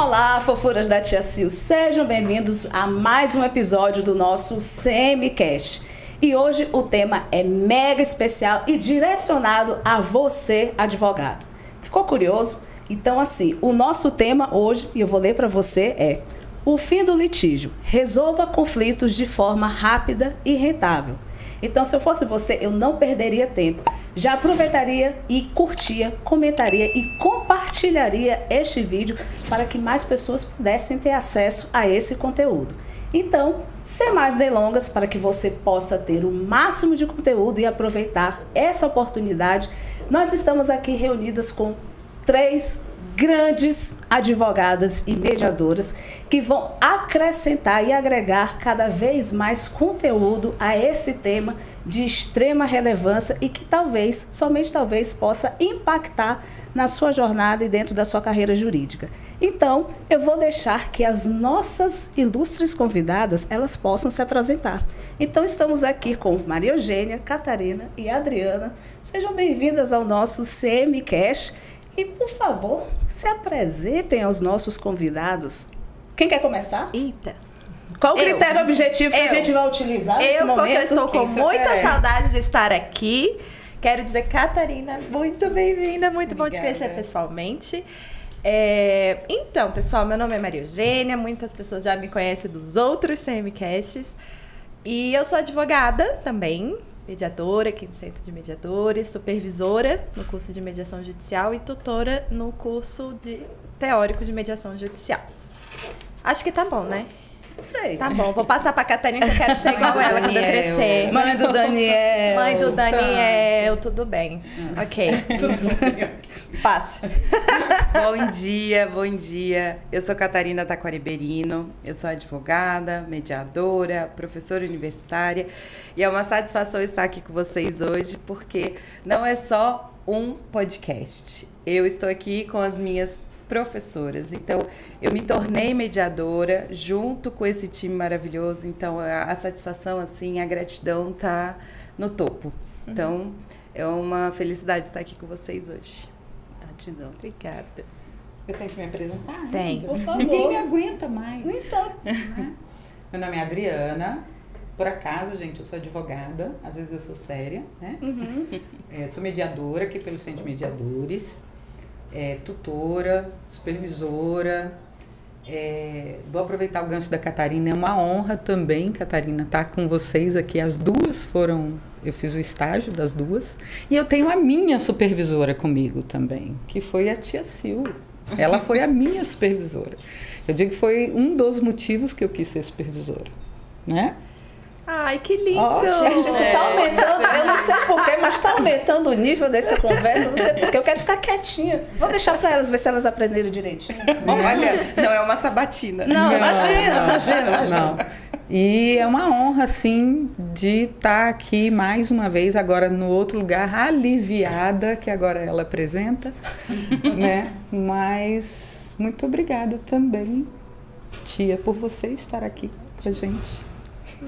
Olá, fofuras da Tia Sil, sejam bem-vindos a mais um episódio do nosso CMcast. E hoje o tema é mega especial e direcionado a você, advogado. Ficou curioso? Então assim, o nosso tema hoje, e eu vou ler para você, é o fim do litígio. Resolva conflitos de forma rápida e rentável. Então, se eu fosse você, eu não perderia tempo. Já aproveitaria e curtia, comentaria e compartilharia este vídeo para que mais pessoas pudessem ter acesso a esse conteúdo. Então, sem mais delongas, para que você possa ter o máximo de conteúdo e aproveitar essa oportunidade, nós estamos aqui reunidas com 3 grandes advogadas e mediadoras que vão acrescentar e agregar cada vez mais conteúdo a esse tema de extrema relevância e que talvez, somente talvez, possa impactar na sua jornada e dentro da sua carreira jurídica. Então, eu vou deixar que as nossas ilustres convidadas, elas possam se apresentar. Então, estamos aqui com Maria Eugênia, Catarina e Adriana. Sejam bem-vindas ao nosso CMcast. E, por favor, se apresentem aos nossos convidados. Quem quer começar? Eita. Qual o critério objetivo que a gente vai utilizar nesse momento? Porque eu estou com muita saudade de estar aqui. Quero dizer, Catarina, muito bem-vinda, muito bom te conhecer pessoalmente. Então, pessoal, meu nome é Maria Eugênia, muitas pessoas já me conhecem dos outros CMcasts. E eu sou advogada também, mediadora aqui no Centro de Mediadores, supervisora no curso de mediação judicial e tutora no curso teórico de mediação judicial. Acho que tá bom, né? Não sei. Tá bom, vou passar pra Catarina que eu quero ser igual ela quando eu crescer. Mãe do Daniel. Mãe do Daniel, tudo bem. Ok. Passa. Bom dia. Eu sou Catarina Taquariberino, eu sou advogada, mediadora, professora universitária e é uma satisfação estar aqui com vocês hoje porque não é só um podcast. Eu estou aqui com as minhas professoras, então eu me tornei mediadora junto com esse time maravilhoso, então a satisfação, assim, a gratidão tá no topo. Então é uma felicidade estar aqui com vocês hoje. Gratidão. Obrigada. Eu tenho que me apresentar? Tem. Por favor. Ninguém me aguenta mais. Então. Meu nome é Adriana. Por acaso, gente, eu sou advogada. Às vezes eu sou séria, né? Sou mediadora aqui pelo Centro de Mediadores. Tutora, supervisora. Vou aproveitar o gancho da Catarina. É uma honra também, Catarina, estar com vocês aqui. As duas foram... Eu fiz o estágio das duas. E eu tenho a minha supervisora comigo também, que foi a Tia Sil. Ela foi a minha supervisora. Eu digo que foi um dos motivos que eu quis ser supervisora, né? Ai, que lindo! Gente, isso tá aumentando, eu não sei porquê, mas tá aumentando o nível dessa conversa, eu não sei porquê, eu quero ficar quietinha. Vou deixar pra elas, ver se elas aprenderam direitinho. Olha, não é uma sabatina. Não, imagina. Não. E é uma honra, assim, de estar aqui mais uma vez, agora no outro lugar, aliviada, que agora ela apresenta, né? Mas muito obrigada também, tia, por você estar aqui com a gente.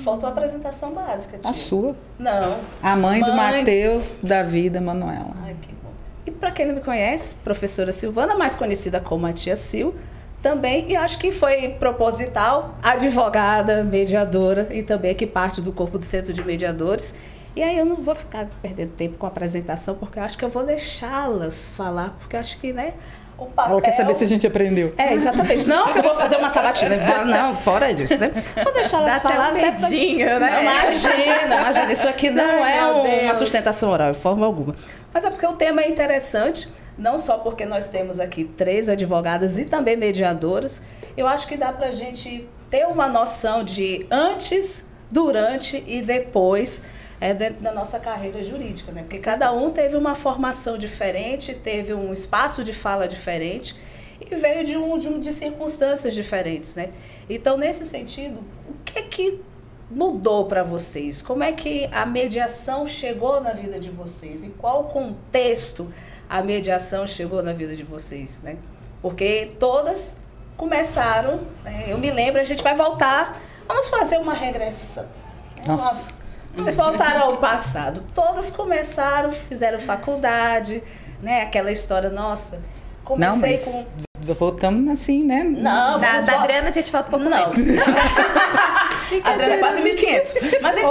Faltou a apresentação básica, tia. A sua. Não. A mãe do Matheus, Davi, da Manuela. Ai, que bom. E para quem não me conhece, professora Silvana, mais conhecida como a Tia Sil, também, e acho que foi proposital, advogada, mediadora e também aqui parte do corpo do Centro de Mediadores. E aí eu não vou ficar perdendo tempo com a apresentação, porque eu acho que eu vou deixá-las falar, porque eu acho que, né, o papel... Ela quer saber se a gente aprendeu. Exatamente. Não que eu vou fazer uma sabatina. Não, fora disso, né? Vou deixar elas falar. Dá até um medinho, né? Imagina. Isso aqui não uma sustentação oral, de forma alguma. Mas é porque o tema é interessante, não só porque nós temos aqui 3 advogadas e também mediadoras. Eu acho que dá pra gente ter uma noção de antes, durante e depois dentro da nossa carreira jurídica, né? Porque cada um teve uma formação diferente, teve um espaço de fala diferente e veio de circunstâncias diferentes, né? Então, nesse sentido, o que mudou para vocês? Como é que a mediação chegou na vida de vocês? Em qual contexto a mediação chegou na vida de vocês, né? Porque todas começaram, né? Eu me lembro, a gente vai voltar, vamos fazer uma regressão. Nossa. Vamos voltar ao passado. Todas começaram, fizeram faculdade, né? Aquela história, nossa, comecei com... voltamos assim, né? Não, Da Adriana a gente volta um pouco não. mais. A Adriana é quase 1.500. Mas enfim,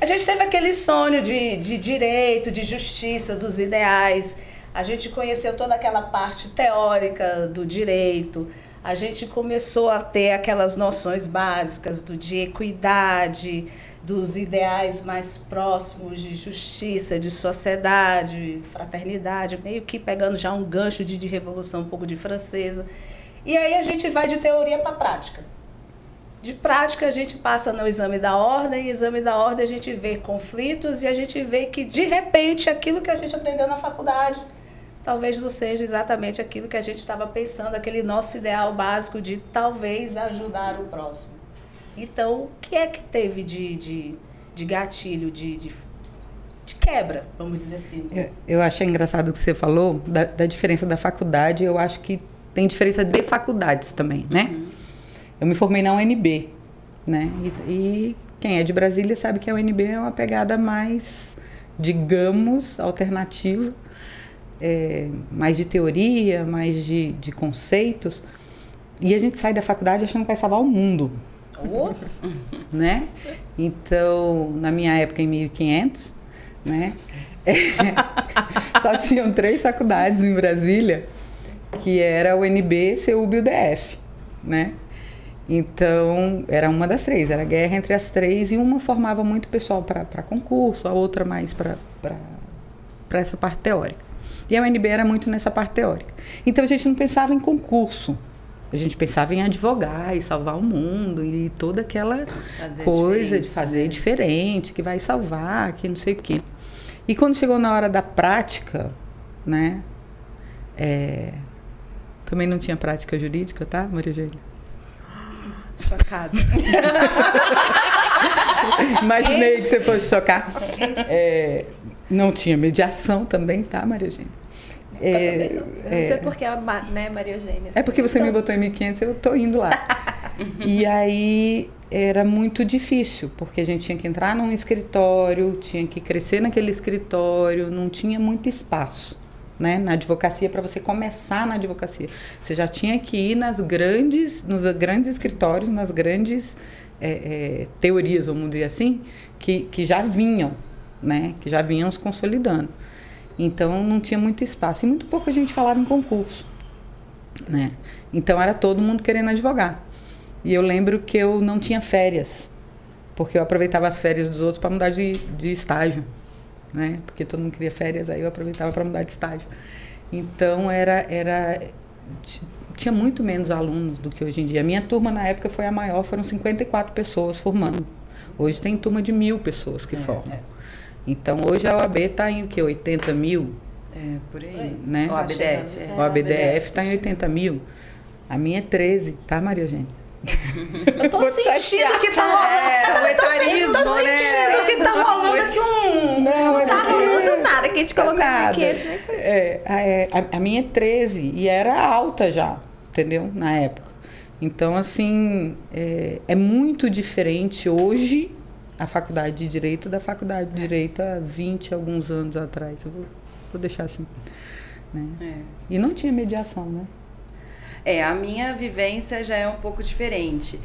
a gente teve aquele sonho de direito, de justiça, dos ideais. A gente conheceu toda aquela parte teórica do direito. A gente começou a ter aquelas noções básicas de equidade, dos ideais mais próximos de justiça, de sociedade, fraternidade, meio que pegando já um gancho de revolução um pouco de francesa. E aí a gente vai de teoria para prática. De prática a gente passa no exame da ordem, e exame da ordem a gente vê conflitos e a gente vê que de repente aquilo que a gente aprendeu na faculdade talvez não seja exatamente aquilo que a gente estava pensando, aquele nosso ideal básico de talvez ajudar o próximo. Então, o que é que teve de gatilho, de quebra, vamos dizer assim? Eu achei engraçado o que você falou, da diferença da faculdade. Eu acho que tem diferença de faculdades também, né? Eu me formei na UNB, né? E quem é de Brasília sabe que a UNB é uma pegada mais, digamos, alternativa, mais de teoria, mais de conceitos. E a gente sai da faculdade achando que vai salvar o mundo. Né? Então, na minha época, em 1500, né? Só tinham 3 faculdades em Brasília, que era o UNB, CEUB e o DF, né? Então, era uma das 3, era guerra entre as 3, e uma formava muito pessoal para concurso, a outra mais para essa parte teórica. E a UNB era muito nessa parte teórica. Então, a gente não pensava em concurso. A gente pensava em advogar e salvar o mundo e toda aquela coisa de fazer diferente, que vai salvar, que não sei o quê. E quando chegou na hora da prática, né? Também não tinha prática jurídica, tá, Maria Eugênia? Chocada. Imaginei que você fosse chocar. Não tinha mediação também, tá, Maria Eugênia? Não sei porque né, Maria Eugênia. É porque você me botou em 1500, eu tô indo lá. E aí era muito difícil, porque a gente tinha que entrar num escritório, tinha que crescer naquele escritório, não tinha muito espaço, né, na advocacia, para você começar na advocacia. Você já tinha que ir nos grandes escritórios, nas grandes teorias, vamos dizer assim, que já vinham, né, que já vinham se consolidando. Então, não tinha muito espaço. E muito pouco a gente falava em concurso, né? Então, era todo mundo querendo advogar. E eu lembro que eu não tinha férias, porque eu aproveitava as férias dos outros para mudar de estágio, né? Porque todo mundo queria férias, aí eu aproveitava para mudar de estágio. Então, tinha muito menos alunos do que hoje em dia. A minha turma, na época, foi a maior, foram 54 pessoas formando. Hoje tem turma de 1.000 pessoas que formam. Então, hoje a OAB está em o quê? 80 mil? Por aí. Né? O ABDF. O ABDF está em 80 mil. A minha é 13, tá, Maria Eugênia? Eu tô sentindo que tá rolando. O etarismo, tô sentindo que tá rolando aqui um... Não tá rolando nada, que a gente colocou aqui. A minha é 13 e era alta já, entendeu? Na época. Então, assim, é muito diferente hoje a faculdade de Direito da faculdade de Direito há 20 alguns anos atrás. Eu vou deixar assim. Né? E não tinha mediação, né? A minha vivência já é um pouco diferente.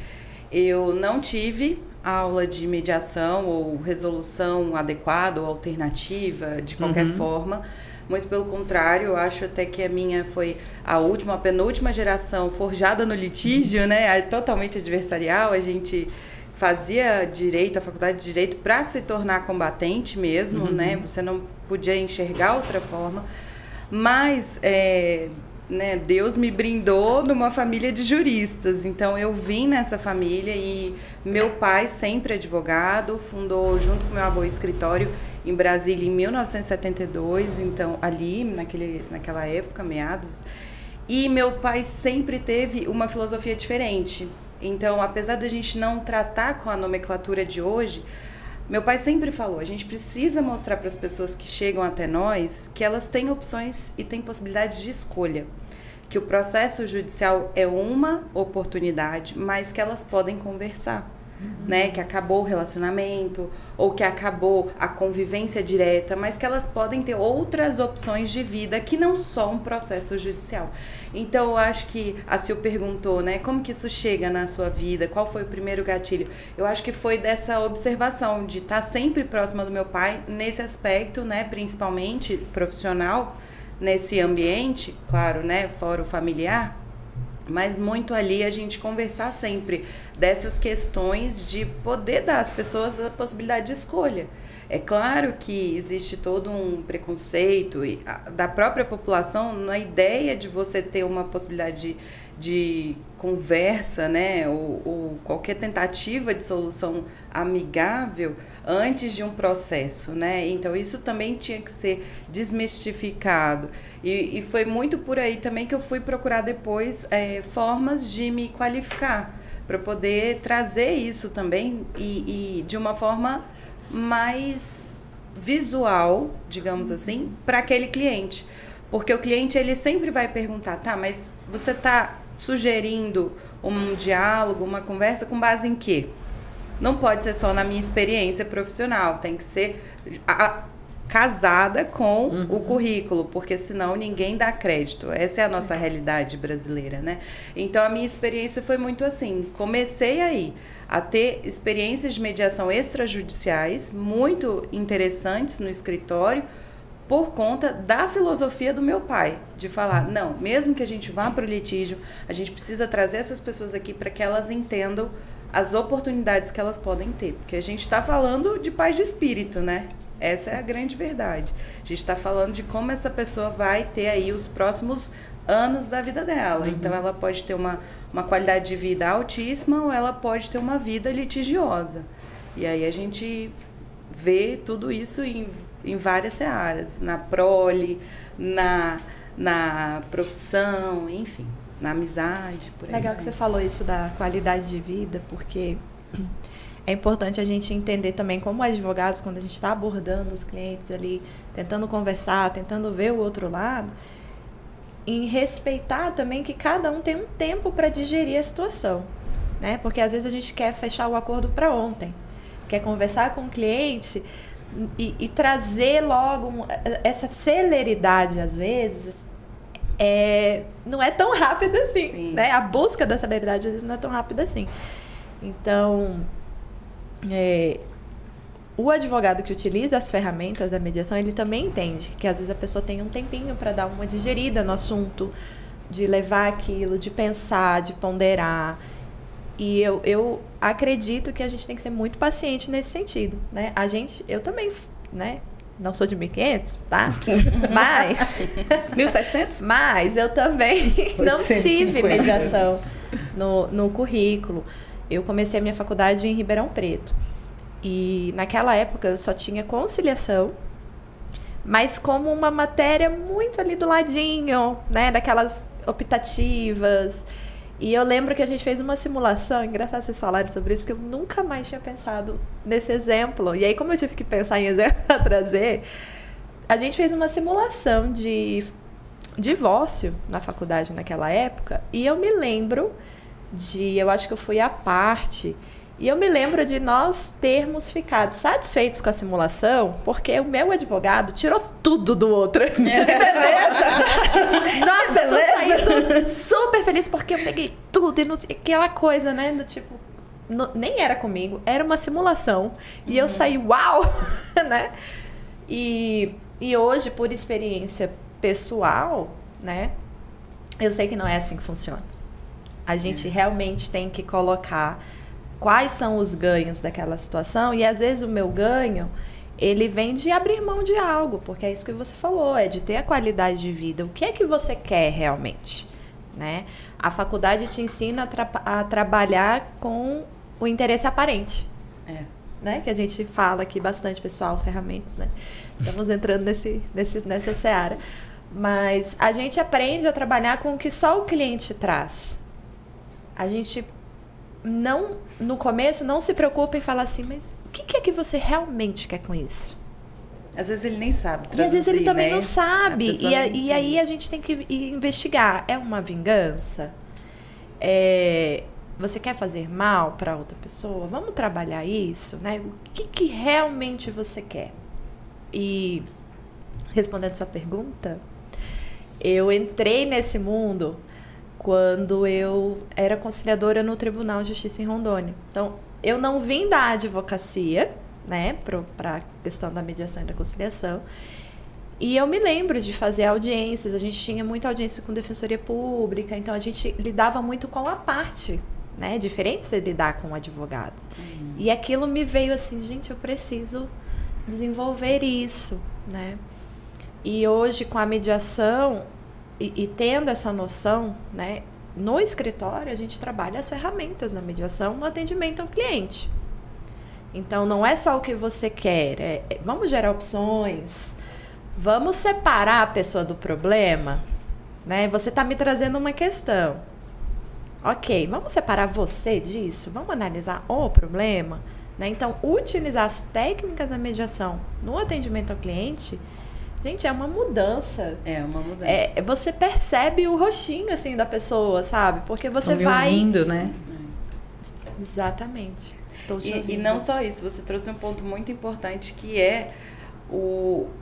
Eu não tive aula de mediação ou resolução adequada ou alternativa, de qualquer forma. Muito pelo contrário, eu acho até que a minha foi a penúltima geração forjada no litígio, né? Totalmente adversarial. A gente fazia direito, a faculdade de direito, para se tornar combatente mesmo, né? Você não podia enxergar outra forma. Mas, né, Deus me brindou numa família de juristas. Então, eu vim nessa família e meu pai, sempre advogado, fundou junto com meu avô escritório em Brasília em 1972. Então, ali, naquela época, meados. E meu pai sempre teve uma filosofia diferente. Então, apesar da gente não tratar com a nomenclatura de hoje, meu pai sempre falou, a gente precisa mostrar para as pessoas que chegam até nós que elas têm opções e têm possibilidades de escolha. Que o processo judicial é uma oportunidade, mas que elas podem conversar. né? Que acabou o relacionamento, ou que acabou a convivência direta, mas que elas podem ter outras opções de vida que não só um processo judicial. Então, eu acho que a Sil perguntou, né? Como que isso chega na sua vida? Qual foi o primeiro gatilho? Eu acho que foi dessa observação de estar sempre próxima do meu pai, nesse aspecto, né? Principalmente profissional, nesse ambiente, claro, né? Fora o familiar, mas muito ali a gente conversar sempre dessas questões de poder dar às pessoas a possibilidade de escolha. É claro que existe todo um preconceito da própria população na ideia de você ter uma possibilidade de conversa, né, ou qualquer tentativa de solução amigável antes de um processo, né? Então isso também tinha que ser desmistificado e foi muito por aí também que eu fui procurar depois formas de me qualificar para poder trazer isso também e de uma forma mais visual, digamos assim, para aquele cliente. Porque o cliente, ele sempre vai perguntar, tá, mas você está sugerindo um diálogo, uma conversa com base em quê? Não pode ser só na minha experiência profissional, tem que ser casada com o currículo, porque senão ninguém dá crédito. Essa é a nossa realidade brasileira, né? Então, a minha experiência foi muito assim. Comecei aí a ter experiências de mediação extrajudiciais muito interessantes no escritório por conta da filosofia do meu pai, de falar, não, mesmo que a gente vá para o litígio, a gente precisa trazer essas pessoas aqui para que elas entendam as oportunidades que elas podem ter, porque a gente está falando de paz de espírito, né? Essa é a grande verdade. A gente está falando de como essa pessoa vai ter aí os próximos anos da vida dela. Então, ela pode ter uma qualidade de vida altíssima ou ela pode ter uma vida litigiosa. E aí a gente vê tudo isso em várias searas. Na prole, na profissão, enfim, na amizade, por aí. Legal que você falou isso da qualidade de vida, porque é importante a gente entender também como advogados, quando a gente está abordando os clientes ali, tentando conversar, tentando ver o outro lado, em respeitar também que cada um tem um tempo para digerir a situação, né? Porque às vezes a gente quer fechar o acordo para ontem, quer conversar com o cliente e trazer logo essa celeridade, às vezes, não é tão rápida assim, né? A busca da celeridade, às vezes, não é tão rápida assim. Então, o advogado que utiliza as ferramentas da mediação, ele também entende que às vezes a pessoa tem um tempinho para dar uma digerida no assunto, de levar aquilo, de pensar, de ponderar. E eu acredito que a gente tem que ser muito paciente nesse sentido, né? Eu também, né? Não sou de 1.500, tá? Mas 1.700? Mas eu também não tive mediação no currículo. Eu comecei a minha faculdade em Ribeirão Preto. E naquela época eu só tinha conciliação, mas como uma matéria muito ali do ladinho, né? Daquelas optativas. E eu lembro que a gente fez uma simulação, engraçado vocês falarem sobre isso, que eu nunca mais tinha pensado nesse exemplo. E aí, como eu tive que pensar em exemplo a trazer, a gente fez uma simulação de divórcio na faculdade naquela época. E eu me lembro eu acho que eu fui à parte, e eu me lembro de nós termos ficado satisfeitos com a simulação, porque o meu advogado tirou tudo do outro. Beleza? Nossa, eu tô saindo super feliz, porque eu peguei tudo e não sei, aquela coisa, né, do tipo, nem era comigo, era uma simulação, e eu saí, uau, né? E hoje, por experiência pessoal, né, eu sei que não é assim que funciona. A gente realmente tem que colocar quais são os ganhos daquela situação, e às vezes o meu ganho, ele vem de abrir mão de algo, porque é isso que você falou, é de ter a qualidade de vida. O que é que você quer realmente, né? A faculdade te ensina a trabalhar com o interesse aparente, né? Que a gente fala aqui bastante, pessoal, ferramentas, né? Estamos entrando nessa seara. Mas a gente aprende a trabalhar com o que só o cliente traz. A gente não, no começo, não se preocupa em falar assim, mas o que é que você realmente quer com isso? Às vezes ele nem sabe traduzir, e às vezes ele também, né? não sabe. E aí a gente tem que investigar. É uma vingança? Você quer fazer mal para outra pessoa? Vamos trabalhar isso, né? O que realmente você quer? E respondendo sua pergunta, eu entrei nesse mundo quando eu era conciliadora no Tribunal de Justiça em Rondônia. Então, eu não vim da advocacia, né, para a questão da mediação e da conciliação. E eu me lembro de fazer audiências, a gente tinha muita audiência com defensoria pública, então a gente lidava muito com a parte, né, diferente de você lidar com advogados. E aquilo me veio assim, gente, eu preciso desenvolver isso, né? E hoje, com a mediação e tendo essa noção, né, no escritório a gente trabalha as ferramentas na mediação no atendimento ao cliente. Então, não é só o que você quer, vamos gerar opções, vamos separar a pessoa do problema, né? Você está me trazendo uma questão. Ok, vamos separar você disso? Vamos analisar o problema? Né? Então, utilizar as técnicas da mediação no atendimento ao cliente, gente, é uma mudança. É uma mudança. Você percebe o rostinho, assim, da pessoa, sabe? Porque você vai... ouvindo, né? Exatamente. Estou te ouvindo. E não só isso, você trouxe um ponto muito importante que é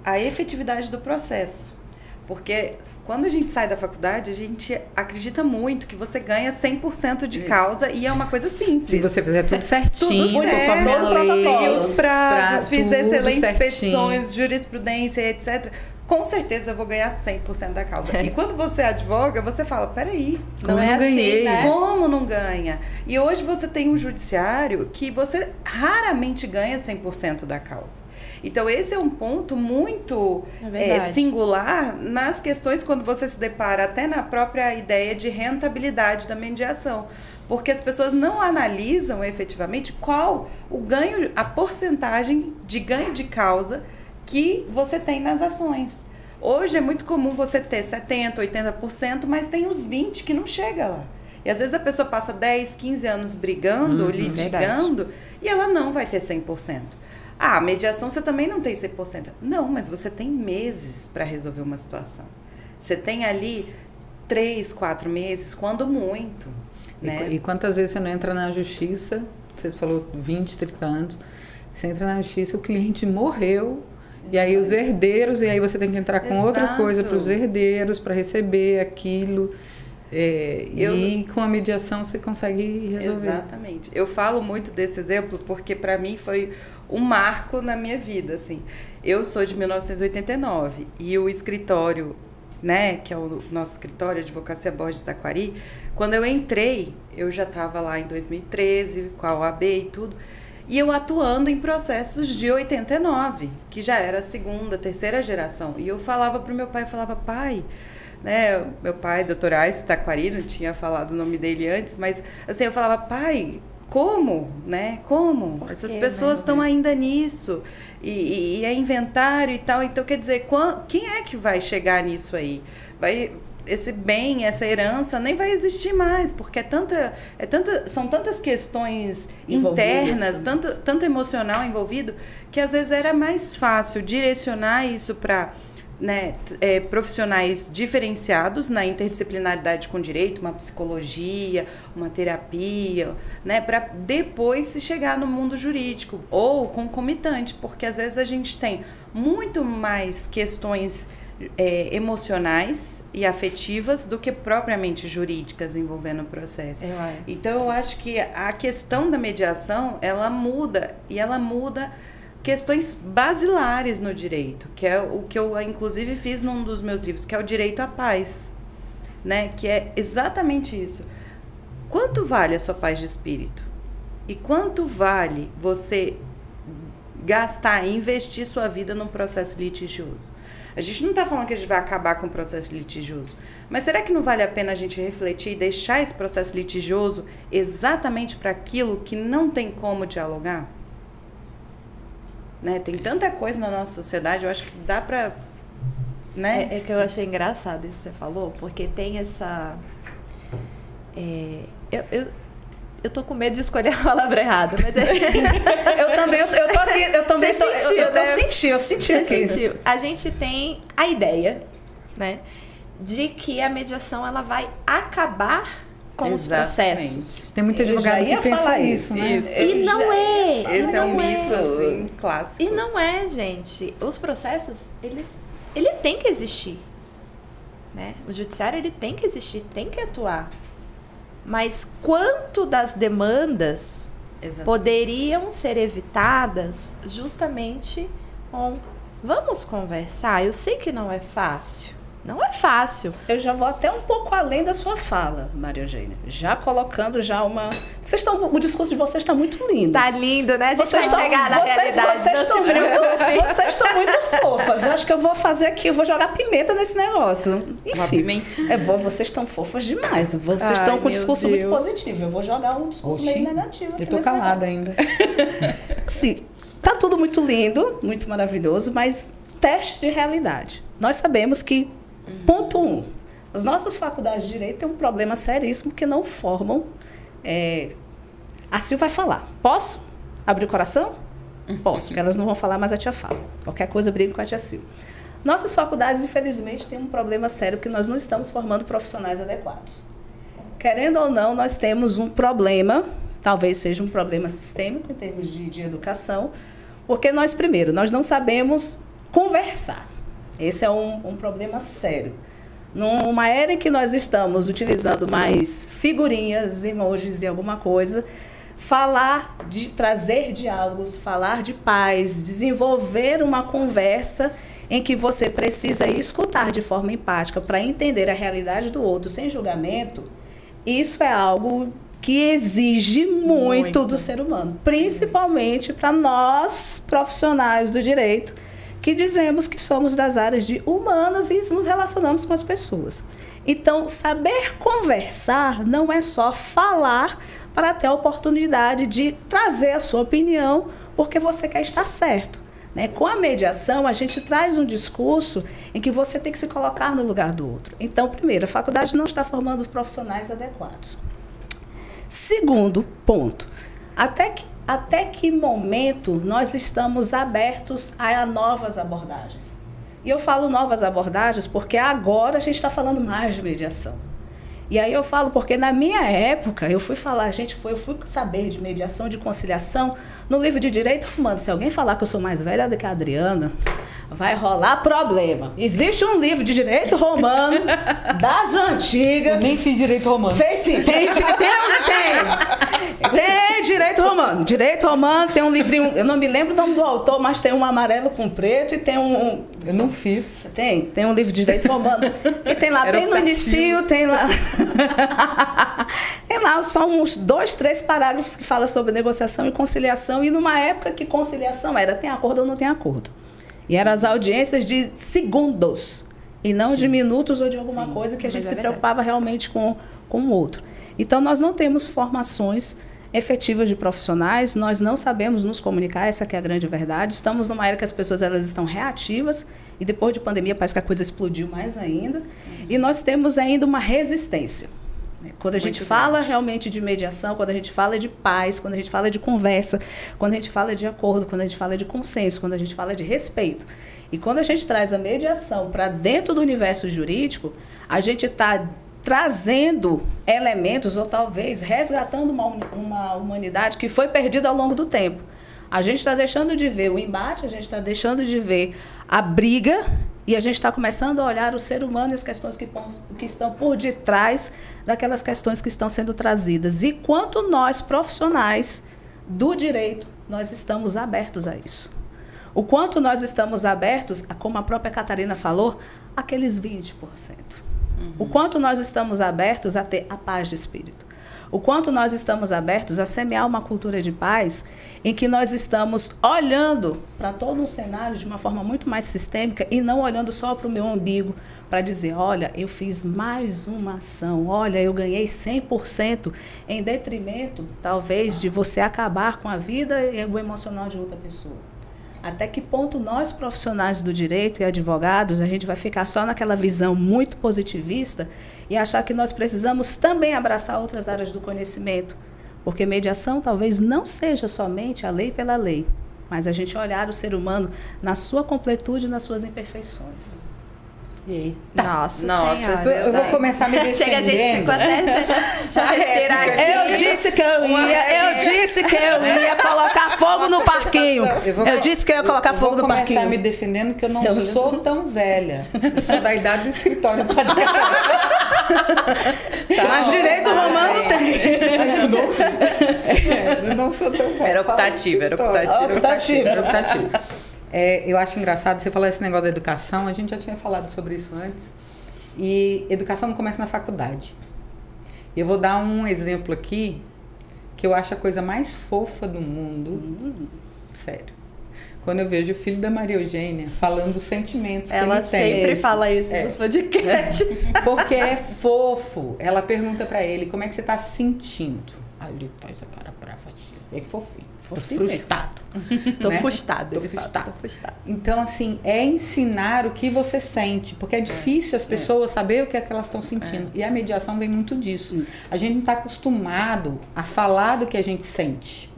a efetividade do processo. Porque quando a gente sai da faculdade, a gente acredita muito que você ganha 100% de causa e é uma coisa simples. Se você fizer tudo certinho, tudo certo, todo os prazos, fizer excelentes certinho. inspeções, jurisprudência, etc., com certeza eu vou ganhar 100% da causa. E quando você advoga, você fala, peraí, não é assim, né? Como não ganha? E hoje você tem um judiciário que você raramente ganha 100% da causa. Então, esse é um ponto muito singular nas questões quando você se depara até na própria ideia de rentabilidade da mediação. Porque as pessoas não analisam efetivamente qual o ganho, a porcentagem de ganho de causa que você tem nas ações. Hoje é muito comum você ter 70%, 80%, mas tem os 20% que não chega lá. E às vezes a pessoa passa 10, 15 anos brigando, litigando, e ela não vai ter 100%. A mediação você também não tem 100%. Não, mas você tem meses para resolver uma situação. Você tem ali 3, 4 meses, quando muito. Né? E quantas vezes você não entra na justiça, você falou 20, 30 anos, você entra na justiça, o cliente morreu, e aí os herdeiros, e aí você tem que entrar com outra coisa para os herdeiros, para receber aquilo. E com a mediação você consegue resolver. Exatamente. Eu falo muito desse exemplo porque para mim foi um marco na minha vida, assim. Eu sou de 1989 e o escritório, né, que é o nosso escritório, Advocacia Borges Taquari, quando eu entrei, eu já estava lá em 2013 com a OAB e tudo, e eu atuando em processos de 89, que já era a segunda, terceira geração. E eu falava pro meu pai, pai, né, meu pai, Dr. Ace Taquari, não tinha falado o nome dele antes, mas assim, eu falava, pai, como, né, como? Essas pessoas estão ainda nisso, e é inventário e tal, então quer dizer, quem é que vai chegar nisso aí? Esse bem, essa herança nem vai existir mais, porque são tantas questões internas, tanto emocional envolvido, que às vezes era mais fácil direcionar isso para, né, profissionais diferenciados na interdisciplinaridade com direito, uma psicologia, uma terapia, né, para depois se chegar no mundo jurídico, ou concomitante, porque às vezes a gente tem muito mais questões emocionais e afetivas do que propriamente jurídicas envolvendo o processo. Então eu acho que a questão da mediação, ela muda, e ela muda questões basilares no direito, que é o que eu inclusive fiz num dos meus livros, que é o direito à paz, né? Que é exatamente isso. Quanto vale a sua paz de espírito? E quanto vale você gastar e investir sua vida num processo litigioso? A gente não está falando que a gente vai acabar com o processo litigioso, mas será que não vale a pena a gente refletir e deixar esse processo litigioso exatamente para aquilo que não tem como dialogar? Né? Tem tanta coisa na nossa sociedade, eu acho que dá para... Né? É que eu achei engraçado isso que você falou, porque tem essa... Eu tô com medo de escolher a palavra errada, mas eu senti aqui. A gente tem a ideia, né, de que a mediação ela vai acabar com os processos. Tem muita advogada que pensa isso, né? E não é. Esse é um mito, assim, clássico. E não é, gente. Os processos, ele tem que existir. Né? O judiciário, ele tem que existir, tem que atuar. Mas quanto das demandas poderiam ser evitadas justamente com vamos conversar? Eu sei que não é fácil. Não é fácil. Eu já vou até um pouco além da sua fala, Maria Eugênia. Já colocando já uma... o discurso de vocês está muito lindo. Tá lindo, né? A gente vai chegar na realidade. Vocês estão muito fofas. Eu acho que eu vou fazer aqui, eu vou jogar pimenta nesse negócio. Enfim, vocês estão fofas demais. Vocês estão com um discurso muito positivo. Eu vou jogar um discurso meio negativo aqui. Eu tô calada ainda. Sim, tá tudo muito lindo, muito maravilhoso, mas teste de realidade. Nós sabemos que ponto 1. As nossas faculdades de Direito têm um problema seríssimo que não formam... A Sil vai falar. Posso abrir o coração? Posso, porque elas não vão falar, mas a tia fala. Qualquer coisa, briga com a tia Sil. Nossas faculdades, infelizmente, têm um problema sério que nós não estamos formando profissionais adequados. Querendo ou não, nós temos um problema, talvez seja um problema sistêmico em termos de educação, porque nós não sabemos conversar. Esse é um problema sério. Numa era em que nós estamos utilizando mais figurinhas, emojis e alguma coisa, trazer diálogos, falar de paz, desenvolver uma conversa em que você precisa escutar de forma empática para entender a realidade do outro sem julgamento, isso é algo que exige muito do ser humano, principalmente para nós, profissionais do direito, que dizemos que somos das áreas de humanas e nos relacionamos com as pessoas. Então, saber conversar não é só falar para ter a oportunidade de trazer a sua opinião, porque você quer estar certo. Né? Com a mediação, a gente traz um discurso em que você tem que se colocar no lugar do outro. Então, primeiro, a faculdade não está formando profissionais adequados. Segundo ponto, até que momento nós estamos abertos a novas abordagens? E eu falo novas abordagens porque agora a gente está falando mais de mediação. E aí eu falo porque na minha época eu fui saber de mediação, de conciliação no livro de Direito Romano. Se alguém falar que eu sou mais velha do que a Adriana, vai rolar problema. Existe um livro de Direito Romano das antigas. Eu nem fiz Direito Romano. Fez sim, tem Direito Romano. Direito Romano tem um livrinho, eu não me lembro o nome do autor, mas tem um amarelo com preto e tem um... Eu não fiz. Tem um livro de Direito Romano. E tem lá, bem no início, tem lá... Tem lá só uns 2, 3 parágrafos que falam sobre negociação e conciliação. E numa época que conciliação era tem acordo ou não tem acordo. E eram as audiências de segundos, e não de minutos ou de alguma coisa que a gente se preocupava realmente com o outro. Então, nós não temos formações efetivas de profissionais, nós não sabemos nos comunicar, essa que é a grande verdade. Estamos numa era que as pessoas elas estão reativas, e depois de pandemia parece que a coisa explodiu mais ainda. E nós temos ainda uma resistência. Quando a gente fala realmente de mediação, quando a gente fala de paz, quando a gente fala de conversa, quando a gente fala de acordo, quando a gente fala de consenso, quando a gente fala de respeito. E quando a gente traz a mediação para dentro do universo jurídico, a gente está trazendo elementos ou talvez resgatando uma humanidade que foi perdida ao longo do tempo. A gente está deixando de ver o embate, a gente está deixando de ver a briga e a gente está começando a olhar o ser humano e as questões que estão por detrás daquelas questões que estão sendo trazidas. E quanto nós, profissionais do direito, nós estamos abertos a isso. O quanto nós estamos abertos, como a própria Catarina falou, aqueles 20%. O quanto nós estamos abertos a ter a paz de espírito. O quanto nós estamos abertos a semear uma cultura de paz em que nós estamos olhando para todo um cenário de uma forma muito mais sistêmica e não olhando só para o meu umbigo para dizer, olha, eu fiz mais uma ação, olha, eu ganhei 100% em detrimento, talvez, de você acabar com a vida e o emocional de outra pessoa. Até que ponto nós, profissionais do direito e advogados, a gente vai ficar só naquela visão muito positivista e achar que nós precisamos também abraçar outras áreas do conhecimento. Porque mediação talvez não seja somente a lei pela lei, mas a gente olhar o ser humano na sua completude e nas suas imperfeições. Eita. Nossa Senhora. Eu vou começar me defendendo. Chega, a gente ficou até... Deixa eu respirar aqui. Eu disse que eu ia colocar fogo no parquinho. Eu disse que eu ia colocar fogo no parquinho. Eu vou começar me defendendo que eu não sou tão velha. Eu sou da idade do escritório. Mas direito romano tem. Mas eu não sou tão velha. Era optativa. Eu acho engraçado você falar esse negócio da educação. A gente já tinha falado sobre isso antes. E educação não começa na faculdade. Eu vou dar um exemplo aqui que eu acho a coisa mais fofa do mundo. Sério. Quando eu vejo o filho da Maria Eugênia falando dos sentimentos que ele tem. Ela sempre fala isso nos podcasts. Porque é fofo. Ela pergunta pra ele, como é que você tá se sentindo? Aí ele tá essa cara brava assim. É fofinho. Tô frustrado. Tô frustrada. Tô frustrado. Então, assim, é ensinar o que você sente. Porque é difícil as pessoas saber o que é que elas estão sentindo. E a mediação vem muito disso. A gente não tá acostumado a falar do que a gente sente.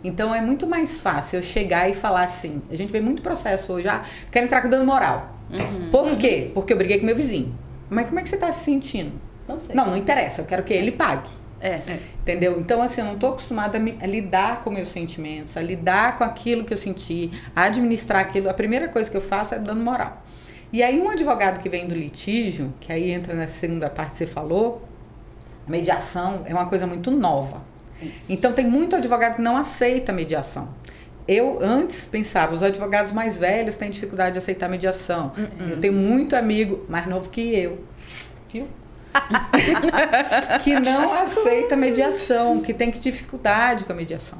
Então, é muito mais fácil eu chegar e falar assim. A gente vê muito processo hoje. Quero entrar com dano moral. Por quê? Porque eu briguei com meu vizinho. Mas como é que você tá se sentindo? Não sei. Não interessa. Eu quero que ele pague. Entendeu? Então, assim, eu não tô acostumada a lidar com meus sentimentos, a lidar com aquilo que eu senti, a administrar aquilo. A primeira coisa que eu faço é dando moral. E aí, um advogado que vem do litígio, que aí entra nessa segunda parte que você falou, mediação é uma coisa muito nova. Isso. Então, tem muito advogado que não aceita mediação. Eu antes pensava, os advogados mais velhos têm dificuldade de aceitar mediação. Eu tenho muito amigo mais novo que eu, viu? Que não aceita mediação, que tem dificuldade com a mediação.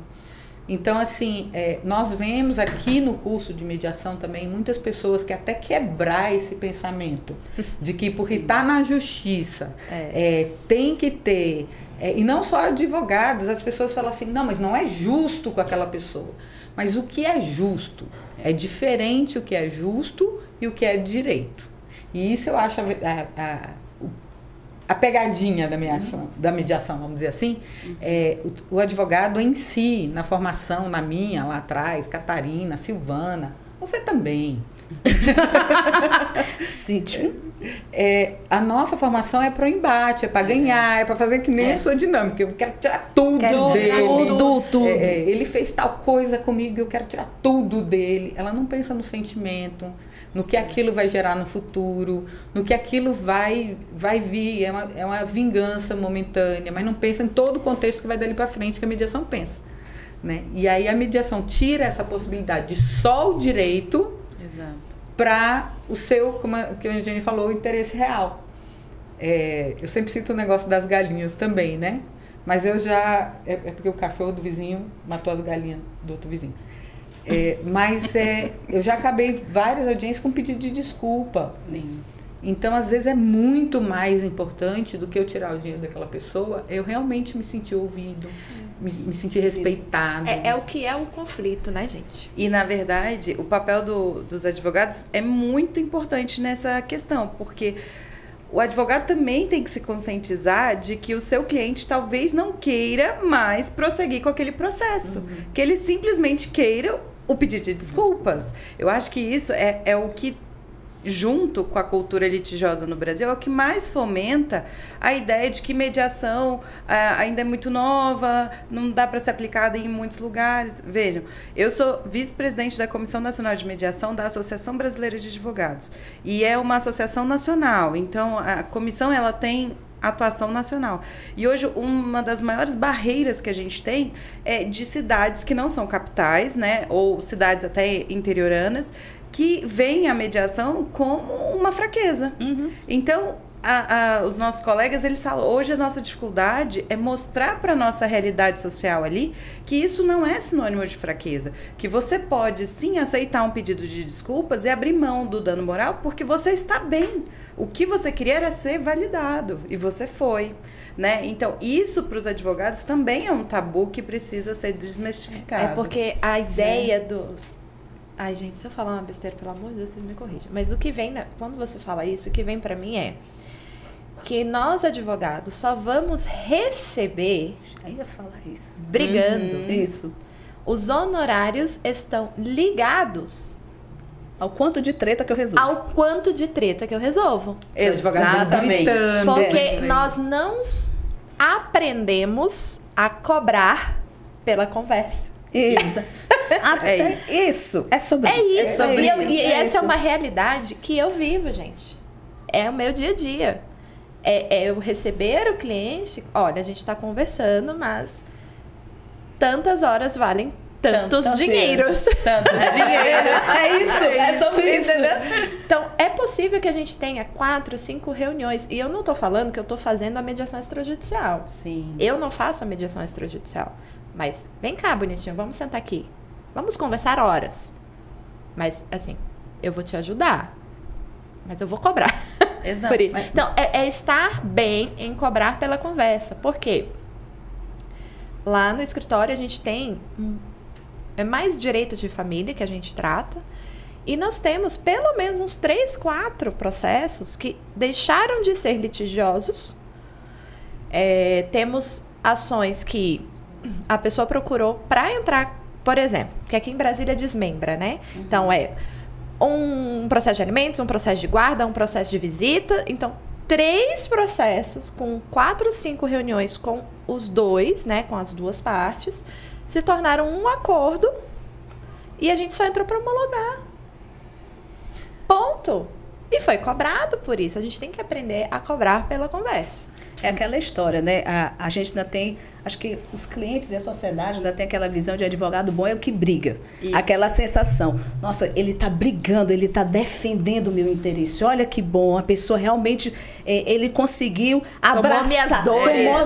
Então, assim, nós vemos aqui no curso de mediação também muitas pessoas que até quebrar esse pensamento de que porque está na justiça tem que ter, e não só advogados, as pessoas falam assim, não, mas não é justo com aquela pessoa. Mas o que é justo? É diferente o que é justo e o que é direito. E isso eu acho a pegadinha da mediação, vamos dizer assim, o advogado em si, na formação, na minha, lá atrás, Catarina, Silvana, você também. Sítio. A nossa formação é para o embate, é para ganhar, é para fazer que nem a sua dinâmica. Eu quero tirar tudo dele. Tudo. Ele fez tal coisa comigo, eu quero tirar tudo dele. Ela não pensa no sentimento, no que aquilo vai gerar no futuro, no que aquilo vai vir. É uma vingança momentânea, mas não pensa em todo o contexto que vai dali para frente, que a mediação pensa. Né? E aí a mediação tira essa possibilidade de só o direito para o seu, como a Eugênia falou, o interesse real. Eu sempre cito o negócio das galinhas também, né? Mas eu já... É porque o cachorro do vizinho matou as galinhas do outro vizinho. Mas eu já acabei várias audiências com pedido de desculpa. Sim. Então, às vezes, é muito mais importante do que eu tirar o dinheiro daquela pessoa, eu realmente me sentir ouvido, me sentir respeitado. É o que é um conflito, né, gente? E, na verdade, o papel dos advogados é muito importante nessa questão, porque o advogado também tem que se conscientizar de que o seu cliente talvez não queira mais prosseguir com aquele processo, que ele simplesmente queira o pedido de desculpas. Eu acho que isso é o que, junto com a cultura litigiosa no Brasil, é o que mais fomenta a ideia de que mediação ainda é muito nova, não dá para ser aplicada em muitos lugares. Vejam, eu sou vice-presidente da Comissão Nacional de Mediação da Associação Brasileira de Advogados. E é uma associação nacional, então a comissão ela tem atuação nacional. E hoje uma das maiores barreiras que a gente tem é de cidades que não são capitais, né, ou cidades até interioranas, que veem a mediação como uma fraqueza. Então, os nossos colegas, eles falam, hoje a nossa dificuldade é mostrar para a nossa realidade social ali que isso não é sinônimo de fraqueza, que você pode sim aceitar um pedido de desculpas e abrir mão do dano moral porque você está bem. O que você queria era ser validado e você foi. Né? Então, isso para os advogados também é um tabu que precisa ser desmistificado. É porque a ideia dos... Ai, gente, se eu falar uma besteira, pelo amor de Deus, vocês me corrijam. Mas o que vem, quando você fala isso, o que vem pra mim é que nós, advogados, só vamos receber... Já ia falar isso. Brigando. Isso. Os honorários estão ligados Ao quanto de treta que eu resolvo. Ao quanto de treta que eu resolvo. Exatamente. Porque nós não aprendemos a cobrar pela conversa. Isso. Isso. É sobre isso. E essa é uma realidade que eu vivo, gente. É o meu dia a dia. É eu receber o cliente, olha, a gente está conversando, mas tantas horas valem tantos dinheiros. Tantos dinheiros. É isso, é sobre isso. Então, é possível que a gente tenha 4, 5 reuniões. E eu não tô falando que eu tô fazendo a mediação extrajudicial. Sim. Eu não faço a mediação extrajudicial. Mas, vem cá, bonitinho, vamos sentar aqui. Vamos conversar horas. Mas, assim, eu vou te ajudar. Mas eu vou cobrar. Exato. Por isso. Então, é estar bem em cobrar pela conversa. Por quê? Lá no escritório a gente tem mais direito de família que a gente trata. E nós temos pelo menos uns 3, 4 processos que deixaram de ser litigiosos. Temos ações que a pessoa procurou para entrar, por exemplo, que aqui em Brasília desmembra, né? Uhum. Então, um processo de alimentos, um processo de guarda, um processo de visita. Então, 3 processos com 4, 5 reuniões com os dois, né? Com as duas partes, se tornaram um acordo e a gente só entrou para homologar. Ponto. E foi cobrado por isso. A gente tem que aprender a cobrar pela conversa. É aquela história, né? A gente ainda tem... Acho que os clientes e a sociedade ainda tem aquela visão de advogado bom é o que briga. Isso. Aquela sensação. Nossa, ele está brigando, ele está defendendo o meu interesse. Olha que bom, a pessoa realmente... ele conseguiu abraçar. Tomou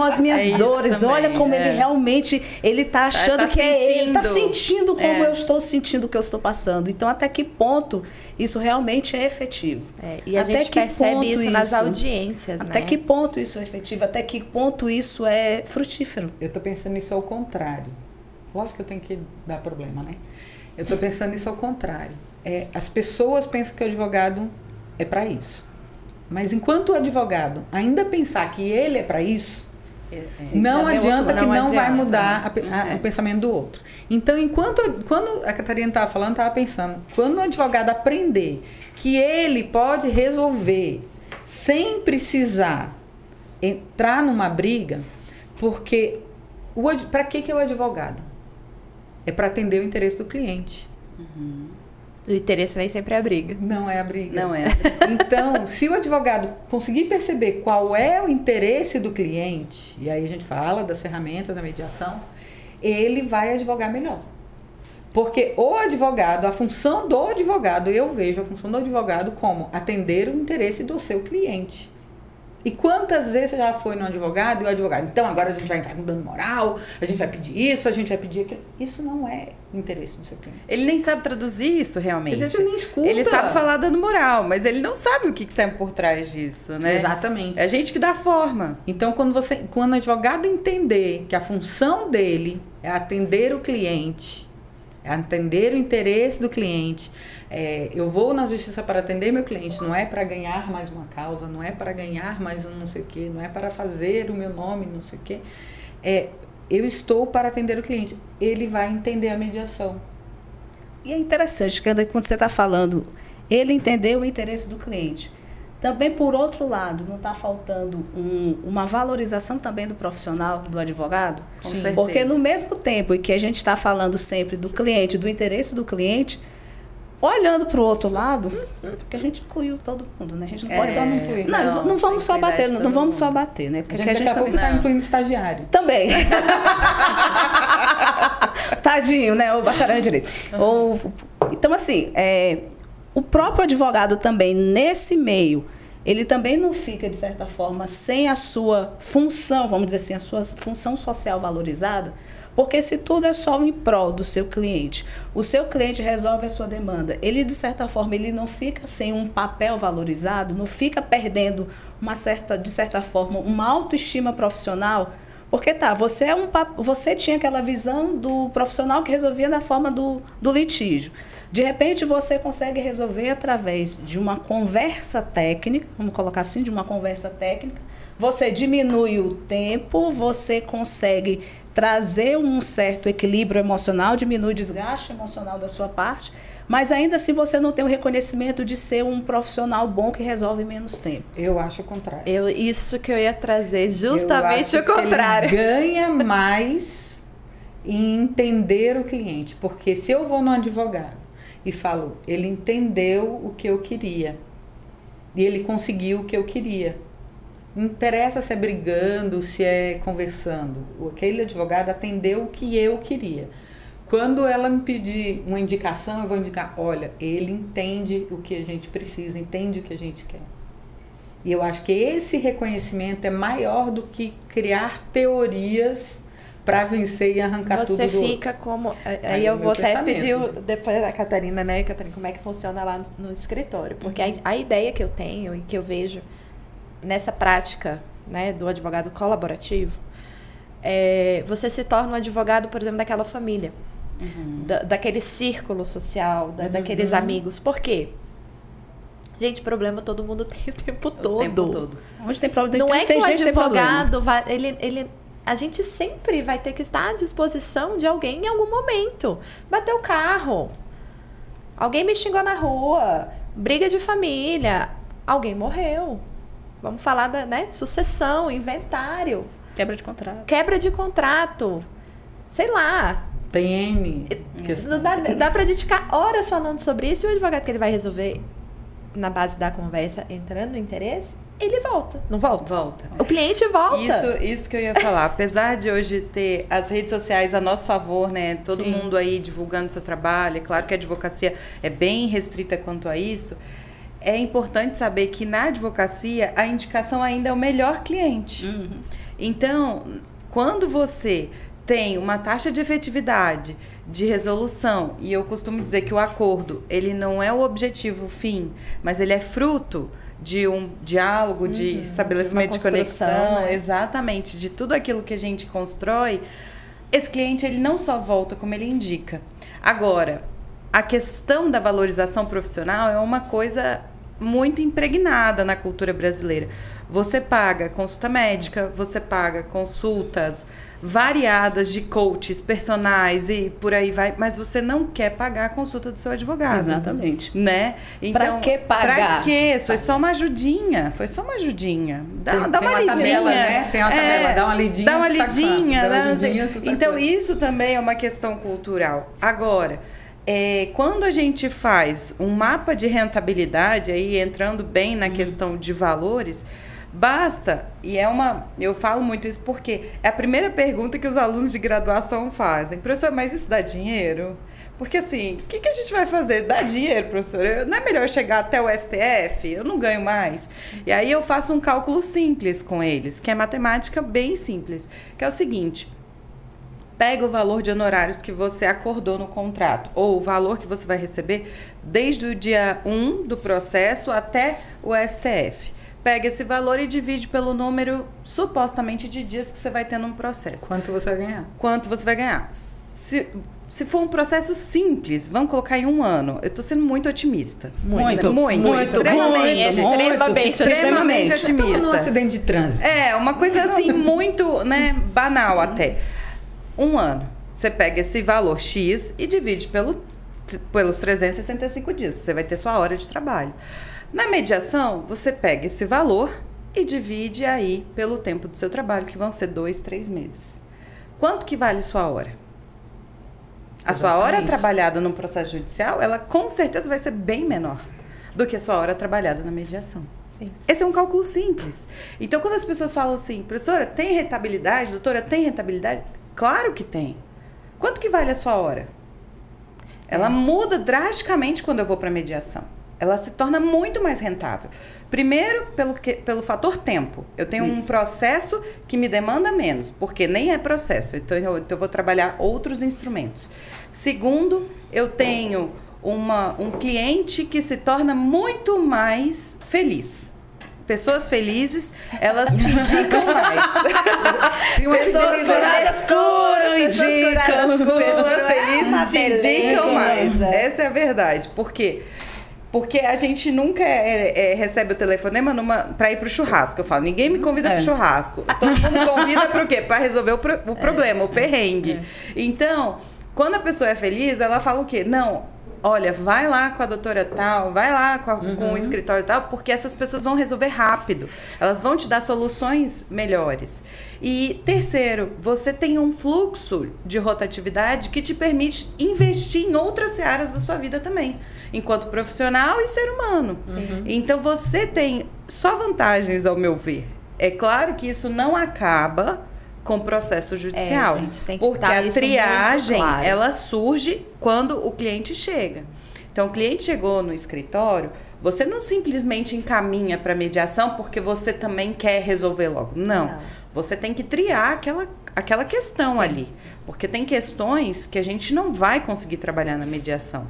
as minhas dores. Também, olha como ele realmente... Ele está achando que é ele. Está sentindo como eu estou sentindo o que eu estou passando. Então, até que ponto isso realmente é efetivo? E a gente percebe isso nas audiências, Até que ponto isso é efetivo? Até que ponto isso é frutífero? Eu estou pensando nisso ao contrário. Lógico que eu tenho que dar problema, né? Eu estou pensando nisso ao contrário. As pessoas pensam que o advogado é para isso. Mas enquanto o advogado ainda pensar que ele é para isso, não adianta que não vai mudar o pensamento do outro. Então, quando a Catarina estava falando, estava pensando, quando o advogado aprender que ele pode resolver sem precisar entrar numa briga, porque para que é o advogado? É para atender o interesse do cliente. Uhum. O interesse nem sempre é a briga. Não é a briga. Não é. Então, se o advogado conseguir perceber qual é o interesse do cliente, e aí a gente fala das ferramentas da mediação, ele vai advogar melhor. Porque o advogado, a função do advogado, eu vejo a função do advogado como atender o interesse do seu cliente. E quantas vezes você já foi no advogado e o advogado, então agora a gente vai entrar com dano moral, a gente vai pedir isso, a gente vai pedir aquilo. Isso não é interesse do seu cliente. Ele nem sabe traduzir isso realmente. Às vezes ele nem escuta. Ele sabe falar dano moral, mas ele não sabe o que está por trás disso, né? Exatamente. É a gente que dá forma. Então, quando o advogado entender que a função dele é atender o cliente, é atender o interesse do cliente, eu vou na justiça para atender meu cliente, não é para ganhar mais uma causa, não é para ganhar mais um não sei o quê, não é para fazer o meu nome, não sei o quê. Eu estou para atender o cliente. Ele vai entender a mediação. E é interessante que quando você está falando, ele entendeu o interesse do cliente. Também, por outro lado, não está faltando uma valorização também do profissional, do advogado? Com certeza. Porque no mesmo tempo em que a gente está falando sempre do cliente, do interesse do cliente, olhando para o outro lado, porque a gente incluiu todo mundo, né? A gente não pode só não incluir. Não vamos só bater, não vamos só bater, né? Porque a gente daqui a pouco está incluindo estagiário. Também. Tadinho, né? O bacharel em direito. Então, assim, o próprio advogado também, nesse meio, ele também não fica, de certa forma, sem a sua função, vamos dizer assim, a sua função social valorizada, porque se tudo é só em prol do seu cliente, o seu cliente resolve a sua demanda, ele, de certa forma, ele não fica sem um papel valorizado, não fica perdendo de certa forma, uma autoestima profissional, porque você tinha aquela visão do profissional que resolvia da forma do litígio. De repente, você consegue resolver através de uma conversa técnica, vamos colocar assim, de uma conversa técnica, você diminui o tempo, você consegue trazer um certo equilíbrio emocional, diminui o desgaste emocional da sua parte, mas ainda assim você não tem o reconhecimento de ser um profissional bom que resolve em menos tempo. Eu acho o contrário. Isso que eu ia trazer, justamente o contrário. Ele ganha mais em entender o cliente, porque se eu vou no advogado e falo, ele entendeu o que eu queria e ele conseguiu o que eu queria. Não interessa se é brigando, se é conversando. Aquele advogado atendeu o que eu queria. Quando ela me pedir uma indicação, eu vou indicar, olha, ele entende o que a gente precisa, entende o que a gente quer. E eu acho que esse reconhecimento é maior do que criar teorias para vencer e arrancar tudo do outro. Você fica como... Aí eu vou até pedir depois da Catarina, né, Catarina, como é que funciona lá no escritório. Porque a ideia que eu tenho e que eu vejo nessa prática, né, do advogado colaborativo, você se torna um advogado, por exemplo, daquela família. Daquele círculo social, daqueles amigos. Por quê? Gente, problema todo mundo tem o tempo todo. Onde tem problema, não é que o advogado vai... A gente sempre vai ter que estar à disposição de alguém em algum momento. Bater o carro. Alguém me xingou na rua. Briga de família. Alguém morreu. Vamos falar da, né? Sucessão, inventário. Quebra de contrato. Sei lá. Tem N. Dá pra gente ficar horas falando sobre isso. E o advogado que ele vai resolver na base da conversa, entrando no interesse, ele volta. Não volta? Volta. O cliente volta. Isso que eu ia falar. Apesar de hoje ter as redes sociais a nosso favor, né? Todo Sim. mundo aí divulgando seu trabalho. É claro que a advocacia é bem restrita quanto a isso. É importante saber que na advocacia a indicação ainda é o melhor cliente. Então, quando você tem uma taxa de efetividade, de resolução, e eu costumo dizer que o acordo, ele não é o objetivo fim, mas ele é fruto de um diálogo, de estabelecimento de conexão, né? Exatamente, de tudo aquilo que a gente constrói, esse cliente ele não só volta, como ele indica. Agora, a questão da valorização profissional é uma coisa muito impregnada na cultura brasileira. Você paga consulta médica, você paga consultas variadas de coaches, personais e por aí vai, mas você não quer pagar a consulta do seu advogado. Exatamente. Né? Então, pra que pagar? Pra quê? Foi só uma ajudinha. Foi só uma ajudinha. Dá uma lidinha. Tabela, né? Tem uma tabela, dá uma lidinha. Dá uma lidinha. Então, quanto. Isso também é uma questão cultural. Agora, quando a gente faz um mapa de rentabilidade, aí entrando bem na questão de valores, basta, eu falo muito isso porque é a primeira pergunta que os alunos de graduação fazem. Professor, mas isso dá dinheiro? Porque assim, o que a gente vai fazer? Dá dinheiro, professor? Não é melhor chegar até o STF? Eu não ganho mais. E aí eu faço um cálculo simples com eles, que é matemática bem simples, que é o seguinte: pega o valor de honorários que você acordou no contrato, ou o valor que você vai receber desde o dia 1 do processo até o STF. Pega esse valor e divide pelo número, supostamente, de dias que você vai ter num processo. Quanto você vai ganhar? Quanto você vai ganhar. Se for um processo simples, vamos colocar em 1 ano. Eu estou sendo muito otimista. Muito extremamente otimista. Estamos num acidente de trânsito. Uma coisa assim, muito, né, banal até. 1 ano. Você pega esse valor X e divide pelos 365 dias. Você vai ter sua hora de trabalho. Na mediação, você pega esse valor e divide aí pelo tempo do seu trabalho, que vão ser 2, 3 meses. Quanto que vale sua hora? A sua hora trabalhada no processo judicial, ela com certeza vai ser bem menor do que a sua hora trabalhada na mediação. Sim. Esse é um cálculo simples. Então, quando as pessoas falam assim, professora, tem rentabilidade? Doutora, tem rentabilidade? Claro que tem. Quanto que vale a sua hora? Ela muda drasticamente quando eu vou para mediação. Ela se torna muito mais rentável. Primeiro, pelo fator tempo. Eu tenho um processo que me demanda menos, porque nem é processo. Então, eu vou trabalhar outros instrumentos. Segundo, eu tenho um cliente que se torna muito mais feliz. Pessoas felizes, elas te indicam mais. Pessoas curadas curam, indicam. Pessoas felizes te indicam mais. Essa é a verdade. Porque Porque a gente nunca recebe o telefonema para ir pro churrasco. Eu falo, ninguém me convida pro churrasco. Todo mundo convida para o quê? Para resolver o problema, o perrengue. Então, quando a pessoa é feliz, ela fala o quê? Não, olha, vai lá com a doutora tal, vai lá com o escritório tal, porque essas pessoas vão resolver rápido. Elas vão te dar soluções melhores. E terceiro, você tem um fluxo de rotatividade que te permite investir em outras áreas da sua vida também, enquanto profissional e ser humano. Então você tem só vantagens, ao meu ver. É claro que isso não acaba com o processo judicial, gente, tem que porque a triagem, claro, ela surge quando o cliente chega. Então, o cliente chegou no escritório, você não simplesmente encaminha para mediação porque você também quer resolver logo. Não. Você tem que triar aquela questão ali. Porque tem questões que a gente não vai conseguir trabalhar na mediação.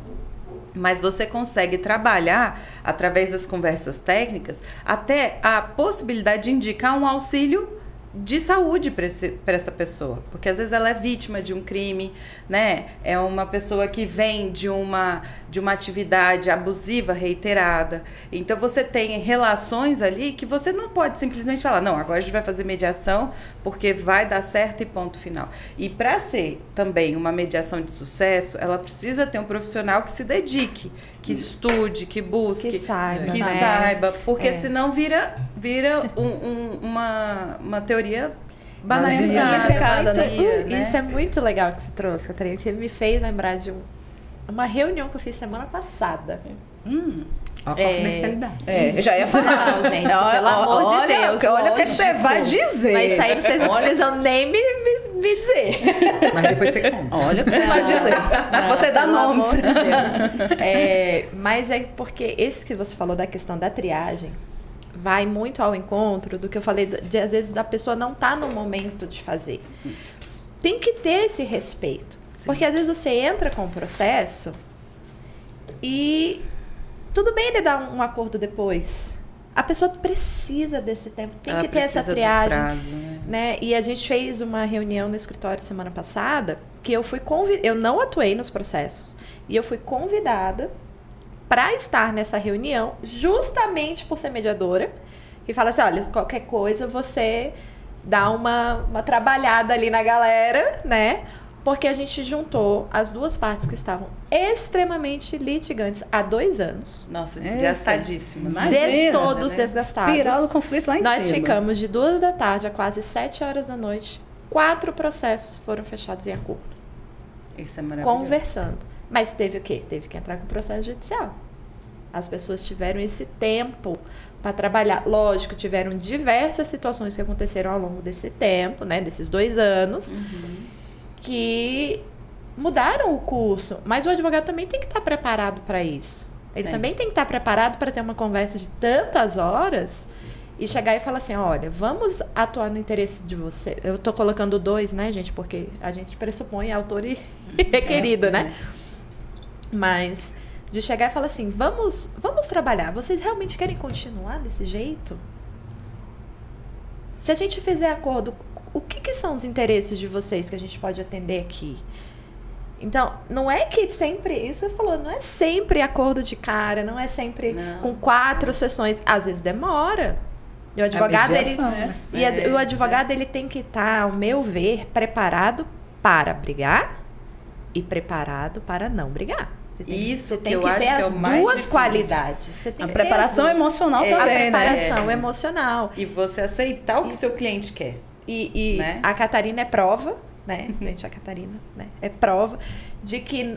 Mas você consegue trabalhar, através das conversas técnicas, até a possibilidade de indicar um auxílio de saúde para essa pessoa, porque às vezes ela é vítima de um crime, né? É uma pessoa que vem de uma atividade abusiva reiterada. Então você tem relações ali que você não pode simplesmente falar, não, agora a gente vai fazer mediação porque vai dar certo e ponto final. E para ser também uma mediação de sucesso, ela precisa ter um profissional que se dedique, que estude, que busque, que saiba, porque senão vira uma teoria banalizada, né? Isso é muito legal que você trouxe, Catarina, que me fez lembrar de uma reunião que eu fiz semana passada. Ó, confidencialidade. Eu já ia falar. Não, gente, pelo amor de Deus. Olha o que você vai dizer. Mas isso aí vocês não precisam nem me dizer. Mas depois você conta. Olha o que você vai dizer. Você dá nomes. Pelo amor de Deus. Mas é porque esse que você falou da questão da triagem vai muito ao encontro do que eu falei, de às vezes da pessoa não estar no momento de fazer. Isso. Tem que ter esse respeito. Sim. Porque às vezes você entra com o processo e tudo bem ele dar um acordo depois. A pessoa precisa desse tempo, tem que ter essa triagem. Prazo, né? E a gente fez uma reunião no escritório semana passada que eu fui eu não atuei nos processos e eu fui convidada para estar nessa reunião, justamente por ser mediadora, e fala assim, olha, qualquer coisa você dá uma trabalhada ali na galera, né? Porque a gente juntou as duas partes que estavam extremamente litigantes há 2 anos. Nossa, desgastadíssimas. Todos desgastados. Espiral do conflito lá em cima. Nós ficamos de 2 da tarde a quase 7 horas da noite. 4 processos foram fechados em acordo. Isso é maravilhoso. Conversando. Mas teve o quê? Teve que entrar com o processo judicial. As pessoas tiveram esse tempo para trabalhar. Lógico, tiveram diversas situações que aconteceram ao longo desse tempo, né? Desses 2 anos, que mudaram o curso. Mas o advogado também tem que estar preparado para isso. Ele também tem que estar preparado para ter uma conversa de tantas horas e chegar e falar assim, olha, vamos atuar no interesse de você. Eu tô colocando 2, né, gente? Porque a gente pressupõe autor e requerido, né? Mas de chegar e falar assim, vamos trabalhar. Vocês realmente querem continuar desse jeito? Se a gente fizer acordo, o que são os interesses de vocês que a gente pode atender aqui? Então, não é que sempre, isso você falou, não é sempre acordo de cara, não é sempre com 4 sessões. Às vezes demora. E o advogado, o advogado ele tem que estar, ao meu ver, preparado para brigar e preparado para não brigar. Isso tem que eu que acho ter que é as o mais duas difícil. qualidades. Você tem A que preparação ter as duas. emocional também, né? A preparação emocional. E você aceitar o que seu cliente quer. E né? A Catarina é prova, né? Gente, a Catarina, né? É prova de que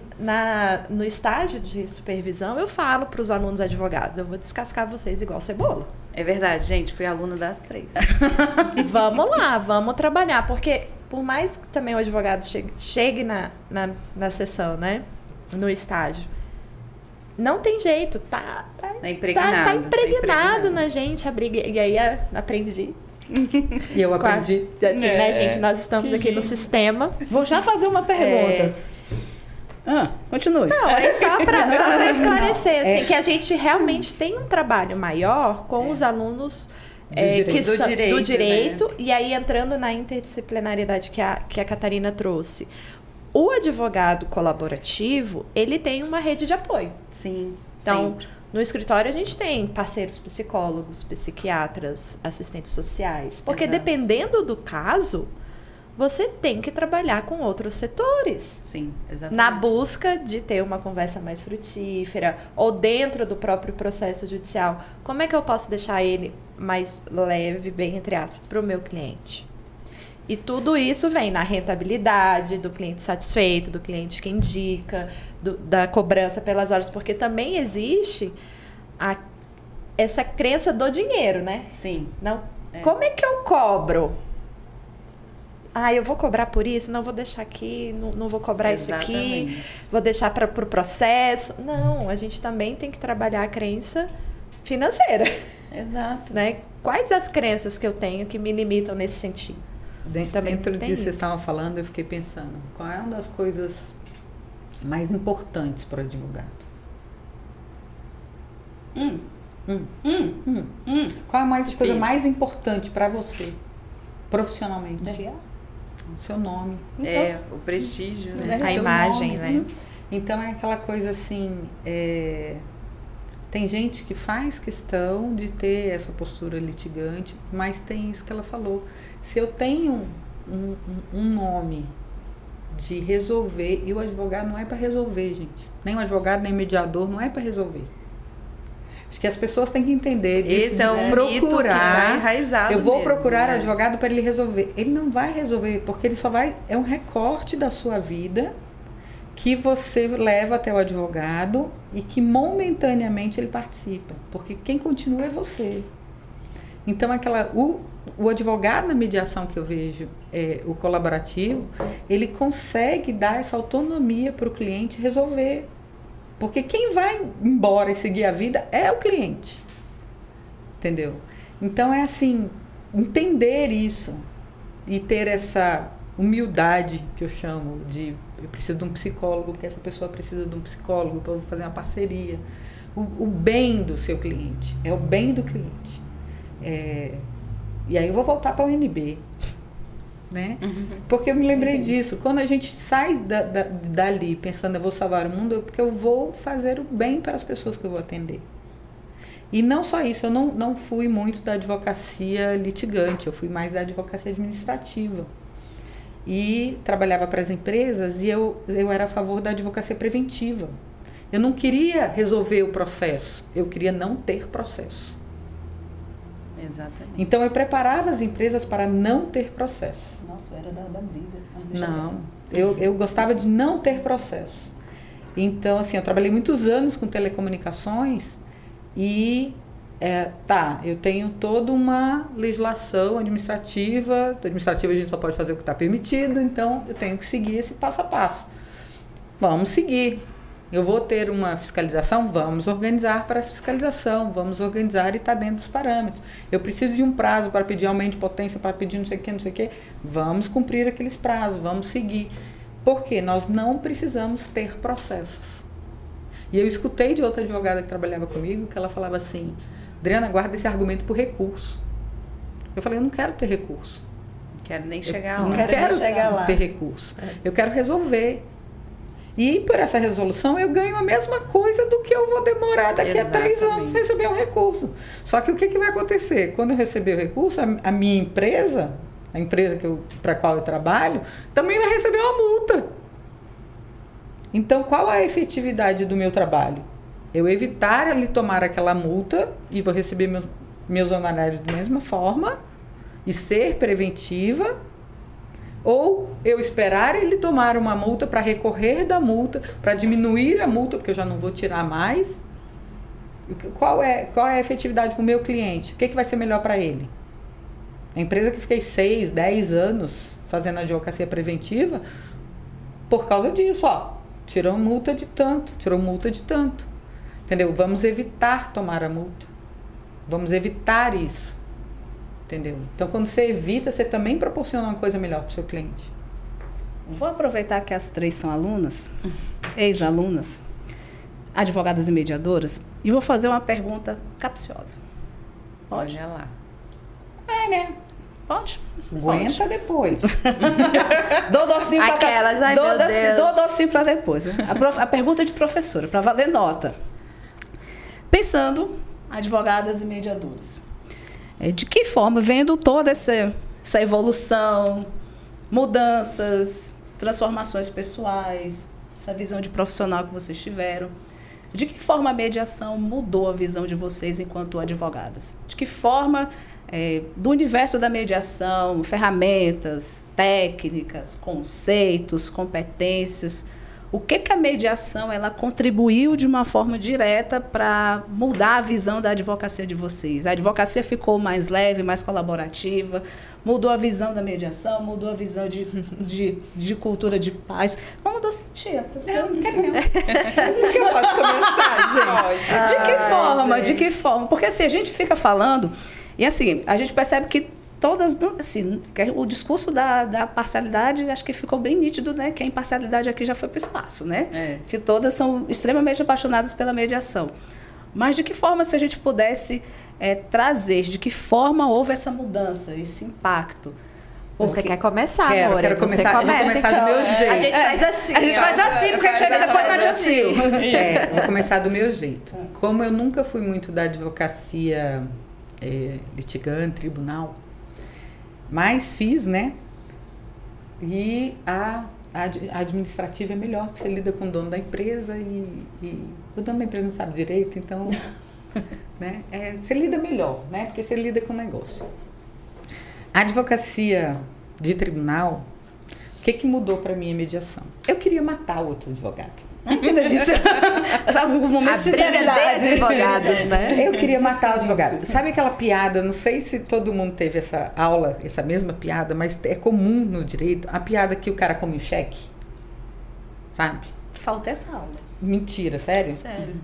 no estágio de supervisão eu falo para os alunos advogados, eu vou descascar vocês igual cebola. É verdade, gente, fui aluna das 3. Vamos lá, vamos trabalhar, porque por mais que também o advogado chegue na sessão, né? No estágio, não tem jeito, tá impregnado na gente a briga. E aí aprendi. E eu aprendi. Né, gente? Nós estamos aqui no sistema. Vou já fazer uma pergunta. Continue. Não, é só para esclarecer, assim, que a gente realmente tem um trabalho maior com os alunos do direito, né? E aí entrando na interdisciplinariedade que a Catarina trouxe. O advogado colaborativo, ele tem uma rede de apoio. Sim. Então, No escritório a gente tem parceiros psicólogos, psiquiatras, assistentes sociais. Porque dependendo do caso, você tem que trabalhar com outros setores. Sim, exatamente. Na busca de ter uma conversa mais frutífera, ou dentro do próprio processo judicial. Como é que eu posso deixar ele mais leve, bem entre aspas, para o meu cliente? E tudo isso vem na rentabilidade do cliente satisfeito, do cliente que indica, da cobrança pelas horas, porque também existe essa crença do dinheiro, né? Sim. Não, como é que eu cobro? Eu vou cobrar por isso? Não, vou deixar aqui, não vou cobrar isso aqui, vou deixar para o processo. Não, a gente também tem que trabalhar a crença financeira. Exato. Né? Quais as crenças que eu tenho que me limitam nesse sentido? Dentro disso que você estava falando, eu fiquei pensando, qual é uma das coisas mais importantes para o advogado? Qual é a coisa mais importante para você, profissionalmente? O seu nome. O prestígio, né? A imagem, nome, né? Então é aquela coisa assim, tem gente que faz questão de ter essa postura litigante, mas tem isso que ela falou. Se eu tenho um nome de resolver, e o advogado não é para resolver, gente. Nem o advogado, nem o mediador não é para resolver. Acho que as pessoas têm que entender disso. Esse é um procurar, enraizado. Eu vou mesmo, procurar né? o advogado para ele resolver. Ele não vai resolver, porque ele só vai... É um recorte da sua vida que você leva até o advogado e que momentaneamente ele participa. Porque quem continua é você. Então, o advogado na mediação que eu vejo, o colaborativo, ele consegue dar essa autonomia para o cliente resolver. Porque quem vai embora e seguir a vida é o cliente. Entendeu? Então, é assim, entender isso e ter essa humildade que eu chamo de... Eu preciso de um psicólogo, porque essa pessoa precisa de um psicólogo, para eu fazer uma parceria. O bem do seu cliente. É o bem do cliente. E aí eu vou voltar para o UNB, né? Porque eu me lembrei disso. Quando a gente sai dali pensando eu vou salvar o mundo, é porque eu vou fazer o bem para as pessoas que eu vou atender. E não só isso, eu não fui muito da advocacia litigante, eu fui mais da advocacia administrativa. E trabalhava para as empresas e eu era a favor da advocacia preventiva. Eu não queria resolver o processo, eu queria não ter processo. Exatamente. Então, eu preparava as empresas para não ter processo. Nossa, era da briga. Não, eu gostava de não ter processo. Então, assim, eu trabalhei muitos anos com telecomunicações e, eu tenho toda uma legislação administrativa. Administrativa a gente só pode fazer o que está permitido, então eu tenho que seguir esse passo a passo. Vamos seguir. Eu vou ter uma fiscalização, vamos organizar para a fiscalização, vamos organizar e está dentro dos parâmetros. Eu preciso de um prazo para pedir aumento de potência, para pedir não sei o que, vamos cumprir aqueles prazos, vamos seguir. Porque nós não precisamos ter processos. E eu escutei de outra advogada que trabalhava comigo, que ela falava assim, Adriana, guarda esse argumento por recurso. Eu falei, eu não quero ter recurso. Não quero nem chegar lá. Não quero ter recurso. Eu quero resolver. E por essa resolução eu ganho a mesma coisa do que eu vou demorar daqui a 3 anos sem receber um recurso. Só que o que vai acontecer? Quando eu receber o recurso, a minha empresa, a empresa para a qual eu trabalho, também vai receber uma multa. Então, qual a efetividade do meu trabalho? Eu evitar ele tomar aquela multa e vou receber meus honorários da mesma forma e ser preventiva, ou eu esperar ele tomar uma multa para recorrer da multa, para diminuir a multa, porque eu já não vou tirar mais. Qual é a efetividade para o meu cliente? O que vai ser melhor para ele? A empresa que fiquei 6, 10 anos fazendo advocacia preventiva, por causa disso, tirou multa de tanto, entendeu? Vamos evitar tomar a multa. Vamos evitar isso. Entendeu? Então, quando você evita, você também proporciona uma coisa melhor para o seu cliente. Vou aproveitar que as 3 são alunas, ex-alunas, advogadas e mediadoras, e vou fazer uma pergunta capciosa. Pode? Olha lá. Né? Pode? Aguenta depois. Dou docinho para aquelas, ai meu Deus. Dou docinho para depois. Né? A pergunta de professora, para valer nota. Pensando, advogadas e mediadoras, de que forma, vendo toda essa evolução, mudanças, transformações pessoais, essa visão de profissional que vocês tiveram, de que forma a mediação mudou a visão de vocês enquanto advogadas? De que forma, do universo da mediação, ferramentas, técnicas, conceitos, competências, o que a mediação ela contribuiu de uma forma direta para mudar a visão da advocacia de vocês? A advocacia ficou mais leve, mais colaborativa, mudou a visão da mediação, mudou a visão de cultura de paz. Não mudou sentir. Não quero não. Por que eu posso começar, gente? De que forma? Porque assim, a gente fica falando, e assim, a gente percebe que todas, assim, o discurso da parcialidade, acho que ficou bem nítido, né? Que a imparcialidade aqui já foi para o espaço, né? Que todas são extremamente apaixonadas pela mediação. Mas de que forma, se a gente pudesse trazer, de que forma houve essa mudança, esse impacto? Você quer começar, amor? Quero começar, vou começar do meu jeito. A gente faz assim. A gente faz assim, porque chega depois na adiação. Vou começar do meu jeito. Como eu nunca fui muito da advocacia litigante, tribunal, mas fiz, né? E a administrativa é melhor, porque você lida com o dono da empresa e o dono da empresa não sabe direito, então né? Você lida melhor, né? Porque você lida com o negócio. A advocacia de tribunal, o que mudou para mim a mediação? Eu queria matar o outro advogado. Que delícia. Sabe, um momento de sinceridade. Advogados, né? Eu queria matar o advogado. Sabe aquela piada, não sei se todo mundo teve essa aula, essa mesma piada, mas é comum no direito, a piada que o cara come o cheque. Sabe? Falta essa aula. Mentira, sério? Sério.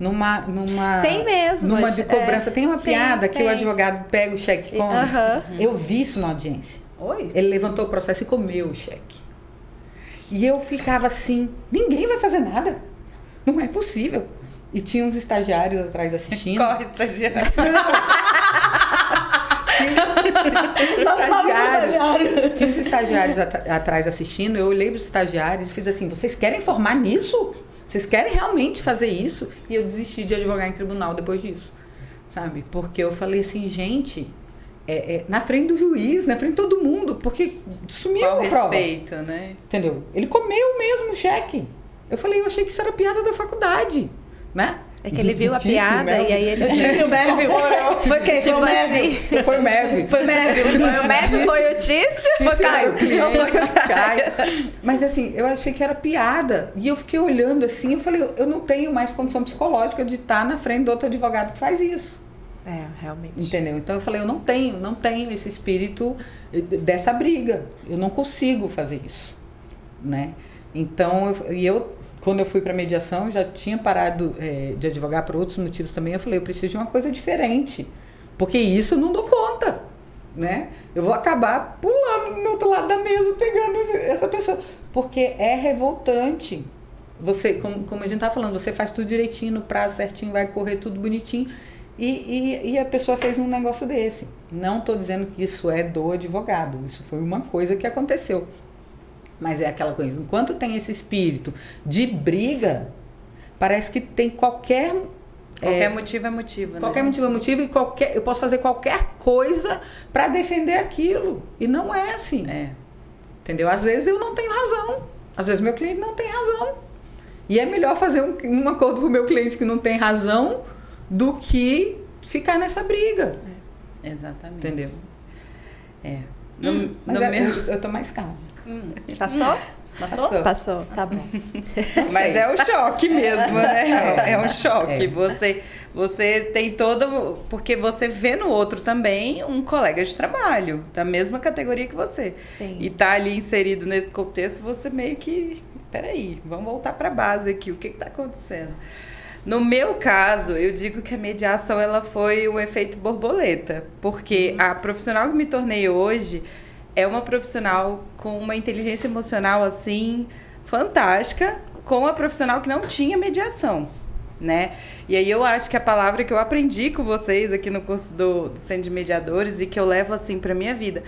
Tem mesmo. Numa de cobrança. Tem uma piada que o advogado pega o cheque e come. Eu vi isso na audiência. Oi? Ele levantou o processo e comeu o cheque. E eu ficava assim, ninguém vai fazer nada. Não é possível. E tinha uns estagiários atrás assistindo. Corre, estagiário. Tinha uns estagiários atrás assistindo. Eu olhei para os estagiários e fiz assim, vocês querem formar nisso? Vocês querem realmente fazer isso? E eu desisti de advogar em tribunal depois disso. Sabe? Porque eu falei assim, gente, na frente do juiz, na frente de todo mundo, porque sumiu a prova. Respeito, né? Entendeu? Ele comeu mesmo o cheque. Eu falei, eu achei que isso era piada da faculdade, né? É que ele viu a piada e aí ele... disse o Mévio. Foi quem? Foi o Mévio. Foi o Mévio. Foi o Mévio. Foi o Mévio, foi o Tício? Foi Caio. Caio. Mas assim, eu achei que era piada. E eu fiquei olhando assim, eu falei, eu não tenho mais condição psicológica de estar na frente do outro advogado que faz isso. Realmente. Entendeu? Então eu falei, eu não tenho esse espírito dessa briga. Eu não consigo fazer isso, né? Então, quando eu fui para mediação, eu já tinha parado de advogar por outros motivos também. Eu falei, eu preciso de uma coisa diferente, porque isso eu não dou conta, né? Eu vou acabar pulando no outro lado da mesa, pegando essa pessoa, porque é revoltante. Você, como a gente tá falando, você faz tudo direitinho, no prazo certinho, vai correr tudo bonitinho, e a pessoa fez um negócio desse. Não estou dizendo que isso é do advogado, isso foi uma coisa que aconteceu. Mas é aquela coisa, enquanto tem esse espírito de briga, parece que tem qualquer motivo é motivo, qualquer motivo é motivo e eu posso fazer qualquer coisa para defender aquilo. E não é assim. Entendeu? Às vezes eu não tenho razão. Às vezes meu cliente não tem razão. E é melhor fazer um acordo com o meu cliente que não tem razão do que ficar nessa briga. Exatamente. Entendeu? Eu tô mais calma. Passou? Passou? Tá bom. Mas é um choque mesmo, né? É um choque. Você tem todo... Porque você vê no outro também um colega de trabalho, da mesma categoria que você. Sim. E tá ali inserido nesse contexto, você meio que... Peraí, vamos voltar pra base aqui. O que tá acontecendo? No meu caso, eu digo que a mediação ela foi o efeito borboleta. Porque a profissional que me tornei hoje... é uma profissional com uma inteligência emocional, assim, fantástica, com a profissional que não tinha mediação, né? E aí eu acho que a palavra que eu aprendi com vocês aqui no curso do Centro de Mediadores e que eu levo, assim, pra minha vida,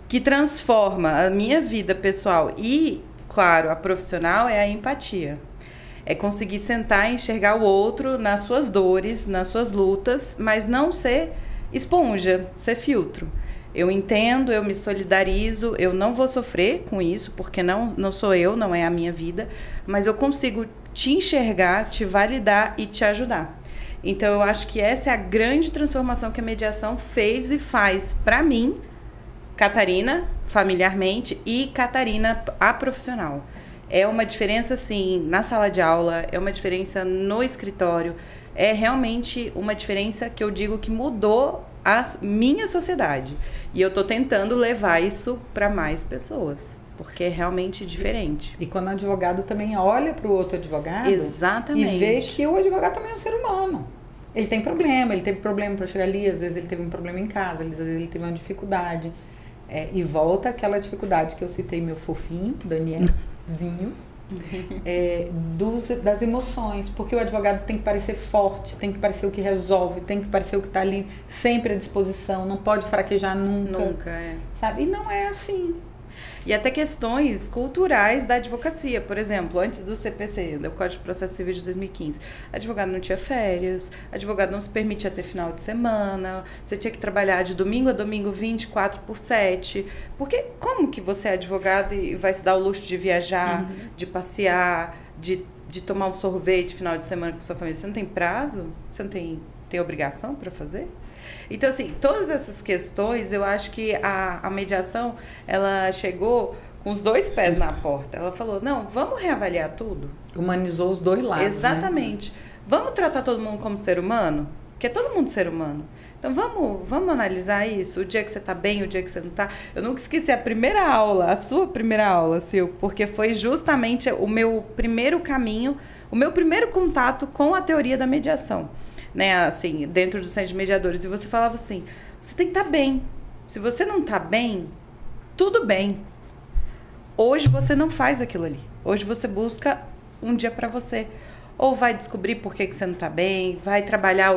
que transforma a minha vida pessoal e, claro, a profissional, é a empatia. É conseguir sentar e enxergar o outro nas suas dores, nas suas lutas, mas não ser esponja, ser filtro. Eu entendo, eu me solidarizo, eu não vou sofrer com isso, porque não sou eu, não é a minha vida, mas eu consigo te enxergar, te validar e te ajudar. Então, eu acho que essa é a grande transformação que a mediação fez e faz para mim, Catarina, familiarmente, e Catarina, a profissional. É uma diferença, assim, na sala de aula, é uma diferença no escritório, é realmente uma diferença que eu digo que mudou a minha sociedade. E eu tô tentando levar isso para mais pessoas, porque é realmente diferente. E quando o advogado também olha para o outro advogado, exatamente, e vê que o advogado também é um ser humano. Ele tem problema, ele teve problema para chegar ali, às vezes ele teve um problema em casa, às vezes ele teve uma dificuldade. E volta aquela dificuldade que eu citei, meu fofinho, Danielzinho, das emoções, porque o advogado tem que parecer forte, tem que parecer o que resolve, tem que parecer o que está ali sempre à disposição, não pode fraquejar nunca, sabe? E não é assim. E até questões culturais da advocacia. Por exemplo, antes do CPC, do Código de Processo Civil de 2015, advogado não tinha férias, advogado não se permitia ter final de semana, você tinha que trabalhar de domingo a domingo 24/7. Porque como que você é advogado e vai se dar o luxo de viajar, de passear, de tomar um sorvete final de semana com sua família? Você não tem prazo? Você não tem obrigação para fazer? Então, assim, todas essas questões, eu acho que a mediação, ela chegou com os dois pés na porta. Ela falou, não, vamos reavaliar tudo. Humanizou os dois lados, exatamente. Né? Vamos tratar todo mundo como ser humano? Porque é todo mundo ser humano. Então, vamos analisar isso, o dia que você está bem, o dia que você não está. Eu nunca esqueci a primeira aula, a sua primeira aula, Sil, porque foi justamente o meu primeiro caminho, o meu primeiro contato com a teoria da mediação. Né, assim, dentro do Centro de Mediadores, e você falava assim, você tem que estar bem. Se você não está bem, tudo bem. Hoje você não faz aquilo ali. Hoje você busca um dia para você. Ou vai descobrir por que você não está bem, vai trabalhar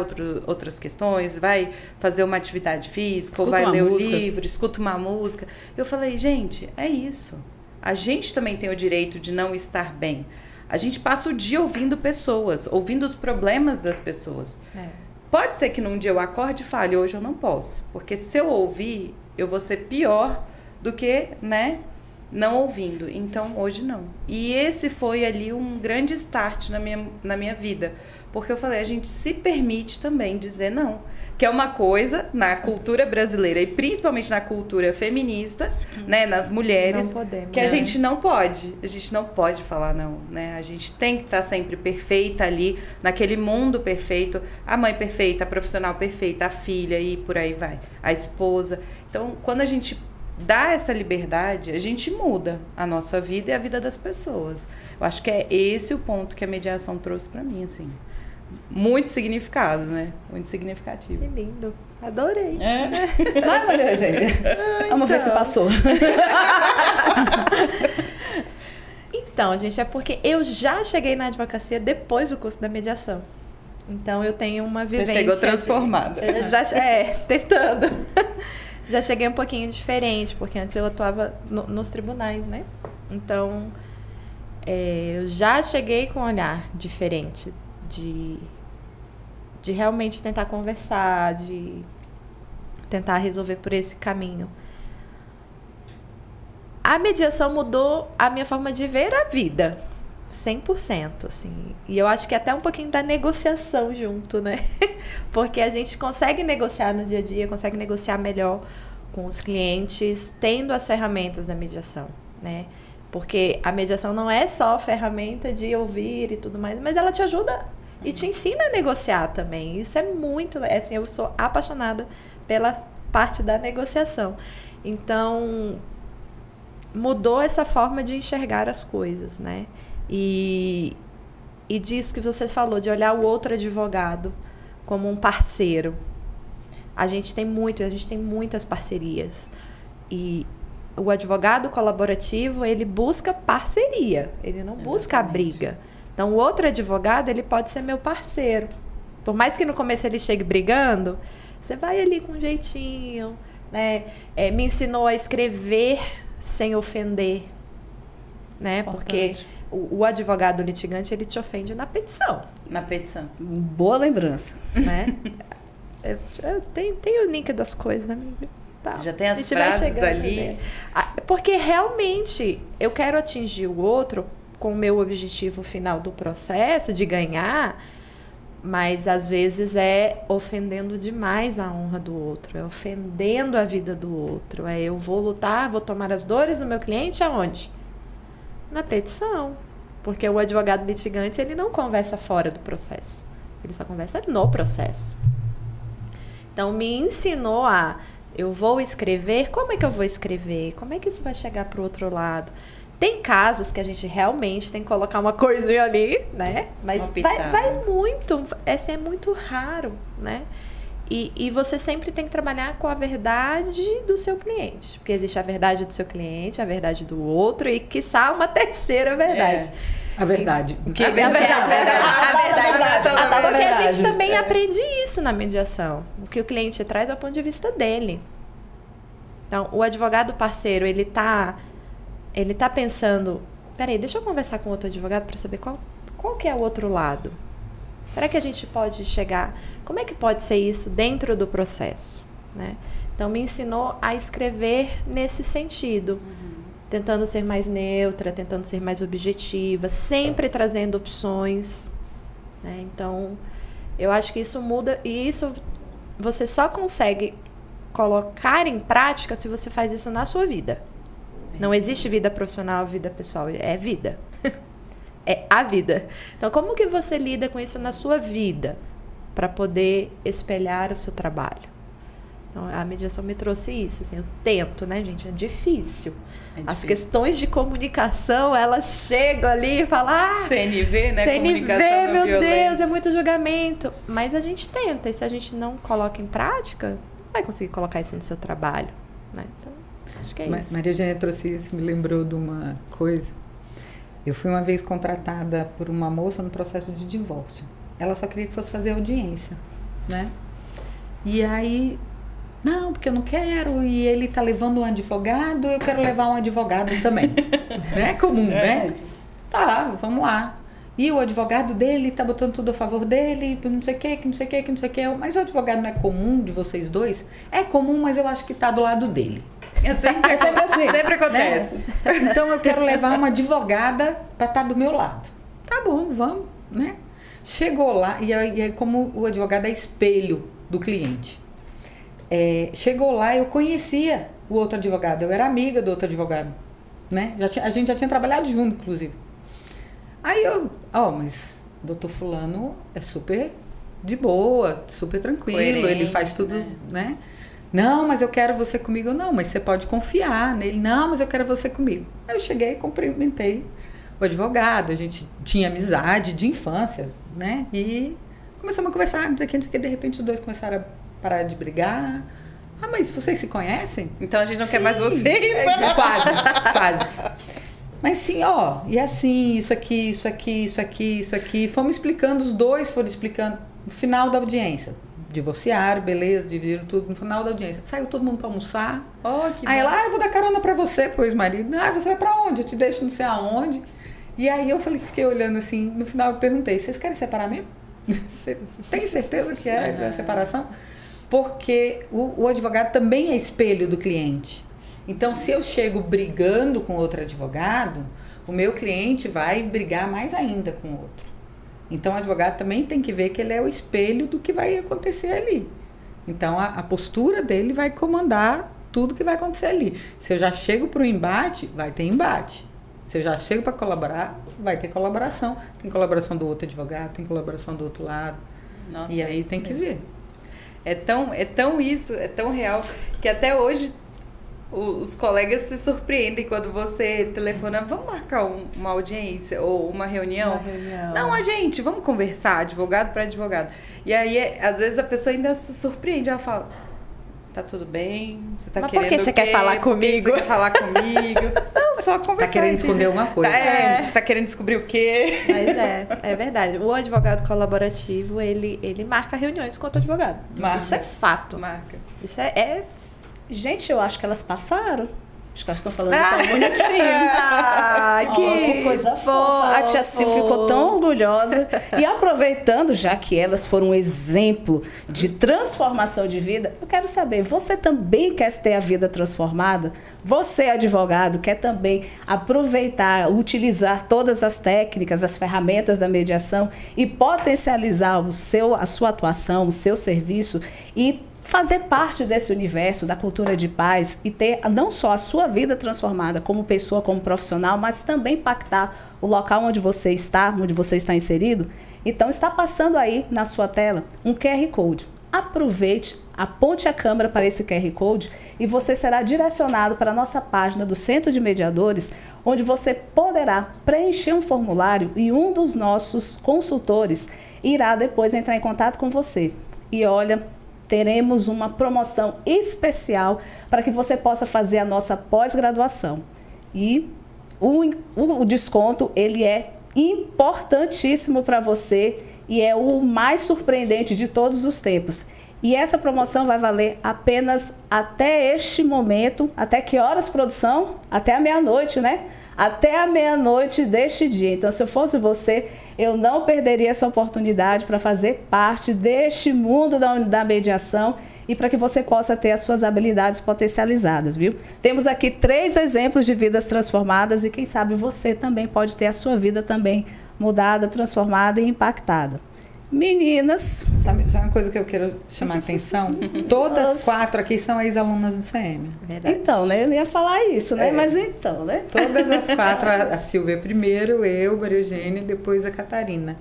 outras questões, vai fazer uma atividade física, escuta, ou vai ler um livro, escuta uma música. Eu falei, gente, é isso. A gente também tem o direito de não estar bem. A gente passa o dia ouvindo pessoas, ouvindo os problemas das pessoas. Pode ser que num dia eu acorde e fale, hoje eu não posso. Porque se eu ouvir, eu vou ser pior do que, né, não ouvindo. Então, hoje não. E esse foi ali um grande start na minha vida. Porque eu falei, a gente se permite também dizer não. Que é uma coisa na cultura brasileira e principalmente na cultura feminista, né, nas mulheres, não podemos, que a gente não pode. A gente não pode falar não, né? A gente tem que estar sempre perfeita ali, naquele mundo perfeito, a mãe perfeita, a profissional perfeita, a filha e por aí vai, a esposa. Então, quando a gente dá essa liberdade, a gente muda a nossa vida e a vida das pessoas. Eu acho que é esse o ponto que a mediação trouxe para mim, assim. Muito significado, né? Muito significativo. Que lindo. Adorei. Vai, Maria Eugênia. Vamos ver se passou. Então, gente, é porque eu já cheguei na advocacia depois do curso da mediação. Então, eu tenho uma vivência... Você chegou transformada. Tentando. Já cheguei um pouquinho diferente, porque antes eu atuava nos tribunais, né? Então, eu já cheguei com um olhar diferente. De realmente tentar conversar, de tentar resolver por esse caminho. A mediação mudou a minha forma de ver a vida, 100%, assim. E eu acho que até um pouquinho da negociação junto, né? Porque a gente consegue negociar no dia a dia, consegue negociar melhor com os clientes, tendo as ferramentas da mediação, né? Porque a mediação não é só ferramenta de ouvir e tudo mais, mas ela te ajuda e te ensina a negociar também. Isso é muito... assim, eu sou apaixonada pela parte da negociação. Então, mudou essa forma de enxergar as coisas, né? E disso que você falou, de olhar o outro advogado como um parceiro. A gente tem muitas parcerias. E o advogado colaborativo, ele busca parceria. Ele não busca a briga. Então, o outro advogado, ele pode ser meu parceiro. Por mais que no começo ele chegue brigando, você vai ali com um jeitinho, né? Me ensinou a escrever sem ofender, né? Porque o advogado litigante, ele te ofende na petição. Na petição. Boa lembrança. Né? Tem o link das coisas, né? Tá. Você já tem as frases ali. Porque realmente eu quero atingir o outro com o meu objetivo final do processo, de ganhar, mas às vezes é ofendendo demais a honra do outro, é ofendendo a vida do outro. Eu vou lutar, vou tomar as dores do meu cliente aonde? Na petição. Porque o advogado litigante, ele não conversa fora do processo. Ele só conversa no processo. Então, me ensinou eu vou escrever, como é que eu vou escrever? Como é que isso vai chegar para o outro lado? Tem casos que a gente realmente tem que colocar uma coisinha ali, né? Mas vai muito, é muito raro, né? E você sempre tem que trabalhar com a verdade do seu cliente. Porque existe a verdade do seu cliente, a verdade do outro e, quiçá, uma terceira verdade. A verdade. Porque a gente também aprende isso na mediação. O que o cliente traz é o ponto de vista dele. Então, o advogado parceiro, ele tá pensando, peraí, deixa eu conversar com outro advogado para saber qual que é o outro lado. Será que a gente pode chegar... Como é que pode ser isso dentro do processo? Né? Então, me ensinou a escrever nesse sentido. Tentando ser mais neutra, tentando ser mais objetiva, sempre trazendo opções. Né? Então, eu acho que isso muda, e isso você só consegue colocar em prática se você faz isso na sua vida. Não existe vida profissional, vida pessoal, é vida. É a vida. Então, como que você lida com isso na sua vida para poder espelhar o seu trabalho? Então, a mediação me trouxe isso, assim, eu tento, né, gente? É difícil. As questões de comunicação, elas chegam ali e falam... CNV, né? CNV, meu Deus, é muito julgamento. Mas a gente tenta, e se a gente não coloca em prática, não vai conseguir colocar isso no seu trabalho, né? Então, acho que é isso. Maria Eugênia trouxe isso, me lembrou de uma coisa. Eu fui uma vez contratada por uma moça no processo de divórcio. Ela só queria que fosse fazer audiência, né? E aí... Não, porque eu não quero, e ele tá levando um advogado, eu quero levar um advogado também. É comum, né? Tá, vamos lá. E o advogado dele tá botando tudo a favor dele, não sei o que, que não sei o que, que não sei o que. Mas o advogado não é comum de vocês dois? É comum, mas eu acho que tá do lado dele. É sempre assim. Sempre acontece. Né? Então eu quero levar uma advogada para estar do meu lado. Tá bom, vamos, né? Chegou lá, e aí como o advogado é espelho do cliente. Chegou lá, eu conhecia o outro advogado, eu era amiga do outro advogado, né? A gente já tinha trabalhado junto, inclusive. Aí mas doutor fulano é super de boa, super tranquilo, coerente, ele faz tudo, né? Não, mas eu quero você comigo. Não, mas você pode confiar nele. Não, mas eu quero você comigo. Aí eu cheguei e cumprimentei o advogado, a gente tinha amizade de infância, né? E começamos a conversar, não sei o que, de repente os dois começaram a parar de brigar. Ah, mas vocês se conhecem? Então a gente não quer mais vocês. Quase. Mas sim, e assim, isso aqui, isso aqui, isso aqui, isso aqui. Fomos explicando, os dois foram explicando. No final da audiência, divorciaram, beleza, dividiram tudo. No final da audiência, saiu todo mundo pra almoçar. Aí ela, eu vou dar carona pra você, pro ex-marido. Você vai pra onde? Eu te deixo não sei aonde. E aí eu fiquei olhando assim, no final eu perguntei, vocês querem separar mesmo? Você tem certeza que é a separação? Porque o advogado também é espelho do cliente. Então, se eu chego brigando com outro advogado, o meu cliente vai brigar mais ainda com o outro. Então, o advogado também tem que ver que ele é o espelho do que vai acontecer ali. Então, a postura dele vai comandar tudo que vai acontecer ali. Se eu já chego para o embate, vai ter embate. Se eu já chego para colaborar, vai ter colaboração. Tem colaboração do outro advogado, tem colaboração do outro lado. Nossa, e aí tem que ver. É tão real, que até hoje os colegas se surpreendem quando você telefona, vamos marcar uma audiência ou uma reunião? Não, gente, vamos conversar, advogado para advogado. E aí, às vezes, a pessoa ainda se surpreende, ela fala, tá tudo bem, você tá querendo por que você quer falar comigo? Você quer falar comigo? Não, só conversar. Tá querendo esconder alguma coisa. Você tá querendo descobrir o quê? Mas é verdade. O advogado colaborativo, ele marca reuniões com outro advogado. Marca. Isso é fato. Marca. Isso é... Gente, eu acho que elas passaram. Acho que elas estão falando tão bonitinho. Que coisa fofa. A tia Sil ficou tão orgulhosa. E aproveitando, já que elas foram um exemplo de transformação de vida, eu quero saber, você também quer ter a vida transformada? Você, advogado, quer também aproveitar, utilizar todas as técnicas, as ferramentas da mediação e potencializar a sua atuação, o seu serviço e fazer parte desse universo da cultura de paz e ter não só a sua vida transformada como pessoa, como profissional, mas também impactar o local onde você está inserido? Então está passando aí na sua tela um QR Code. Aproveite, aponte a câmera para esse QR Code e você será direcionado para a nossa página do Centro de Mediadores, onde você poderá preencher um formulário e um dos nossos consultores irá depois entrar em contato com você. E olha, teremos uma promoção especial para que você possa fazer a nossa pós-graduação. E o desconto, ele é importantíssimo para você e é o mais surpreendente de todos os tempos. E essa promoção vai valer apenas até este momento. Até que horas, produção? Até a meia-noite, né? Até a meia-noite deste dia. Então, se eu fosse você, eu não perderia essa oportunidade para fazer parte deste mundo da mediação e para que você possa ter as suas habilidades potencializadas, viu? Temos aqui 3 exemplos de vidas transformadas e quem sabe você também pode ter a sua vida também mudada, transformada e impactada. Meninas... Sabe uma coisa que eu quero chamar a atenção? Todas as 4 aqui são ex-alunas do CM. Verdade. Então, né? Eu ia falar isso, né? Mas então, né? Todas as 4, a Silvia primeiro, eu, Maria Eugênia e depois a Catarina.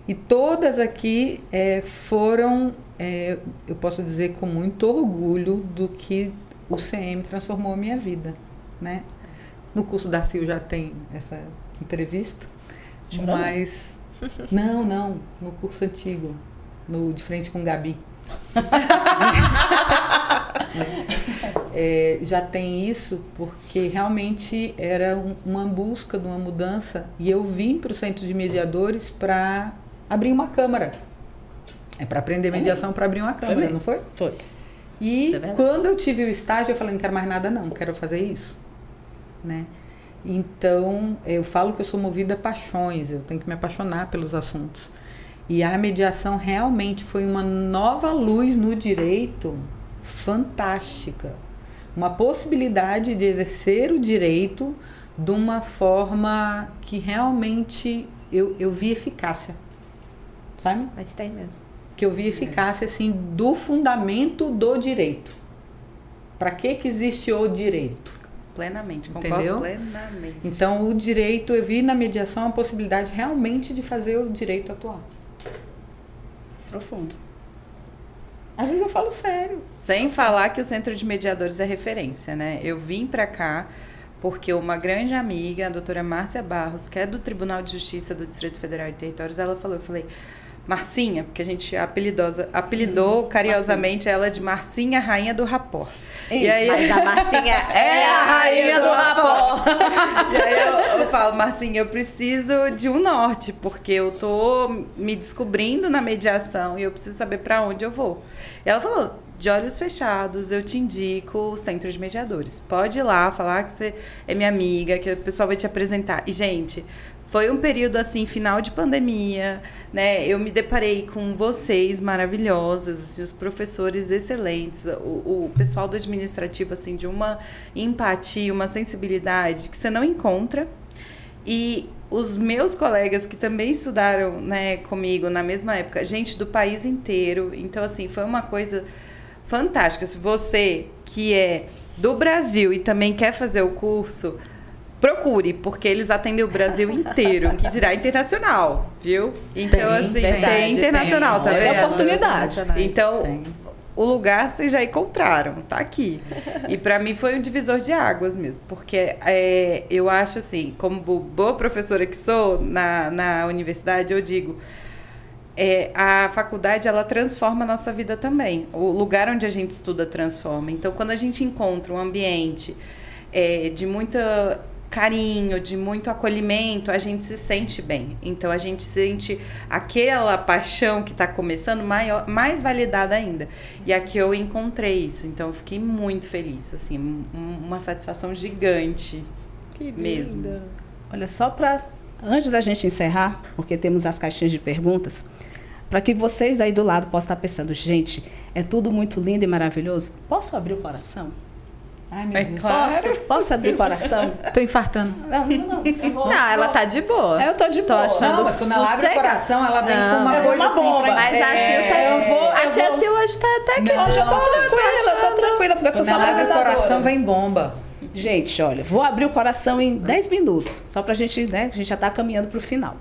E todas aqui foram, eu posso dizer com muito orgulho, do que o CM transformou a minha vida, né? No curso da Sil já tem essa entrevista, mas... Não, no curso antigo, no de frente com Gabi. Já tem isso porque realmente era uma busca de uma mudança e eu vim para o Centro de Mediadores para abrir uma câmara. Para aprender mediação, para abrir uma câmara, não foi? Foi. E quando eu tive o estágio, eu falei, não quero mais nada não, quero fazer isso, né? Então, eu falo que eu sou movida a paixões, eu tenho que me apaixonar pelos assuntos. E a mediação realmente foi uma nova luz no direito fantástica. Uma possibilidade de exercer o direito de uma forma que realmente eu vi eficácia. Sabe? Mas tem mesmo. Que eu vi eficácia, assim, do fundamento do direito. Para que existe o direito? Plenamente, concordo. Entendeu? Plenamente. Então, o direito, eu vi na mediação a possibilidade realmente de fazer o direito atuar. Profundo. Às vezes eu falo sério. Sem falar que o Centro de Mediadores é referência, né? Eu vim pra cá porque uma grande amiga, a doutora Márcia Barros, que é do Tribunal de Justiça do Distrito Federal e Territórios, ela falou, eu falei... Marcinha, porque a gente apelidou carinhosamente ela de Marcinha, rainha do rapó. Isso, e aí, mas a Marcinha é a rainha do rapó. E aí eu falo, Marcinha, eu preciso de um norte, porque eu tô me descobrindo na mediação e eu preciso saber para onde eu vou. E ela falou, de olhos fechados, eu te indico o Centro de Mediadores. Pode ir lá, falar que você é minha amiga, que o pessoal vai te apresentar. E, gente... Foi um período, assim, final de pandemia, né? Eu me deparei com vocês maravilhosas, assim, os professores excelentes, o pessoal do administrativo, assim, de uma empatia, uma sensibilidade que você não encontra. E os meus colegas que também estudaram, né, comigo na mesma época, gente do país inteiro. Então, assim, foi uma coisa fantástica. Se você que é do Brasil e também quer fazer o curso... Procure, porque eles atendem o Brasil inteiro, que dirá internacional, viu? Então, assim, tem internacional, tá vendo? É oportunidade. Então, o lugar vocês já encontraram, tá aqui. E para mim foi um divisor de águas mesmo, porque eu acho assim, como boa professora que sou na universidade, eu digo, a faculdade, ela transforma a nossa vida também. O lugar onde a gente estuda transforma. Então, quando a gente encontra um ambiente de muita carinho, de muito acolhimento, a gente se sente bem. Então a gente sente aquela paixão que está começando mais validada ainda. E aqui eu encontrei isso, então eu fiquei muito feliz, assim, uma satisfação gigante. Que mesmo. linda. Olha, antes da gente encerrar, porque temos as caixinhas de perguntas, para que vocês daí do lado possam estar pensando, gente, é tudo muito lindo e maravilhoso. Posso abrir o coração? Ai, meu Deus. Claro. Posso abrir o coração? Tô infartando. Não. Eu vou, Não, ela tá de boa. Eu tô de boa. achando Não, mas quando ela abre o sossegada. coração, ela vem com uma é coisa uma assim bomba. pra- Mas a Sil tá... A tia Sil hoje tá até aqui. Não, Hoje eu tô tranquila, porque eu sou Quando só ela abre o apresentadora. coração, vem bomba. Gente, olha, vou abrir o coração em 10 minutos, só pra gente, né, a gente já tá caminhando pro final.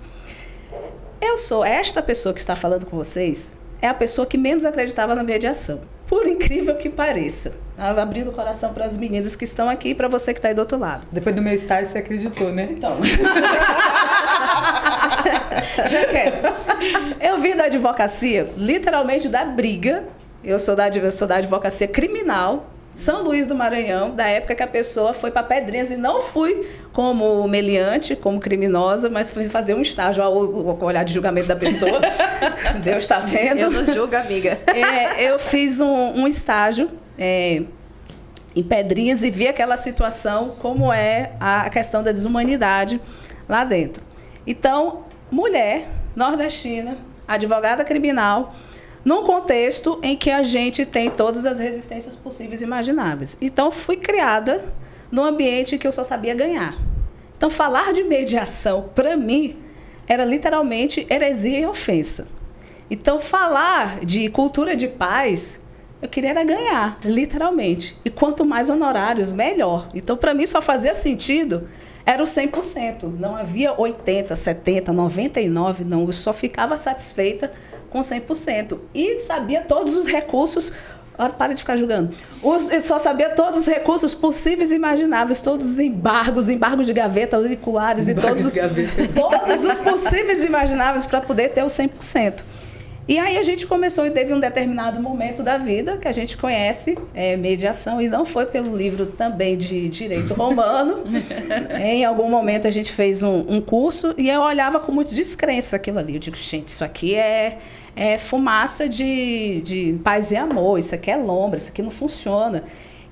Esta pessoa que está falando com vocês, é a pessoa que menos acreditava na mediação. Por incrível que pareça. Abrindo o coração para as meninas que estão aqui e para você que está aí do outro lado. Depois do meu estágio, você acreditou, né? Então. Já quero. Eu vim da advocacia, literalmente da briga. Eu sou da advocacia criminal, São Luís do Maranhão, da época que a pessoa foi para Pedrinhas e não fui como meliante, como criminosa, mas fui fazer um estágio, o olhar de julgamento da pessoa. Deus está vendo. Eu não julgo, amiga. Eu fiz um estágio em Pedrinhas e vi aquela situação, como é a questão da desumanidade lá dentro. Então, mulher nordestina, advogada criminal, num contexto em que a gente tem todas as resistências possíveis e imagináveis. Então, fui criada num ambiente que eu só sabia ganhar. Então, falar de mediação, para mim, era literalmente heresia e ofensa. Então, falar de cultura de paz, eu queria era ganhar, literalmente. E quanto mais honorários, melhor. Então, para mim, só fazia sentido, era o 100%. Não havia 80%, 70%, 99%, não. Eu só ficava satisfeita com 100%. E sabia todos os recursos... Para de ficar julgando. Eu só sabia todos os recursos possíveis e imagináveis, todos os embargos de gaveta, auriculares e todos os possíveis e imagináveis para poder ter o 100%. E aí a gente começou e teve um determinado momento da vida que a gente conhece, mediação, e não foi pelo livro também de direito romano. Em algum momento a gente fez um curso e eu olhava com muita descrença aquilo ali. Eu digo, gente, isso aqui é fumaça de paz e amor, isso aqui é lombra, isso aqui não funciona.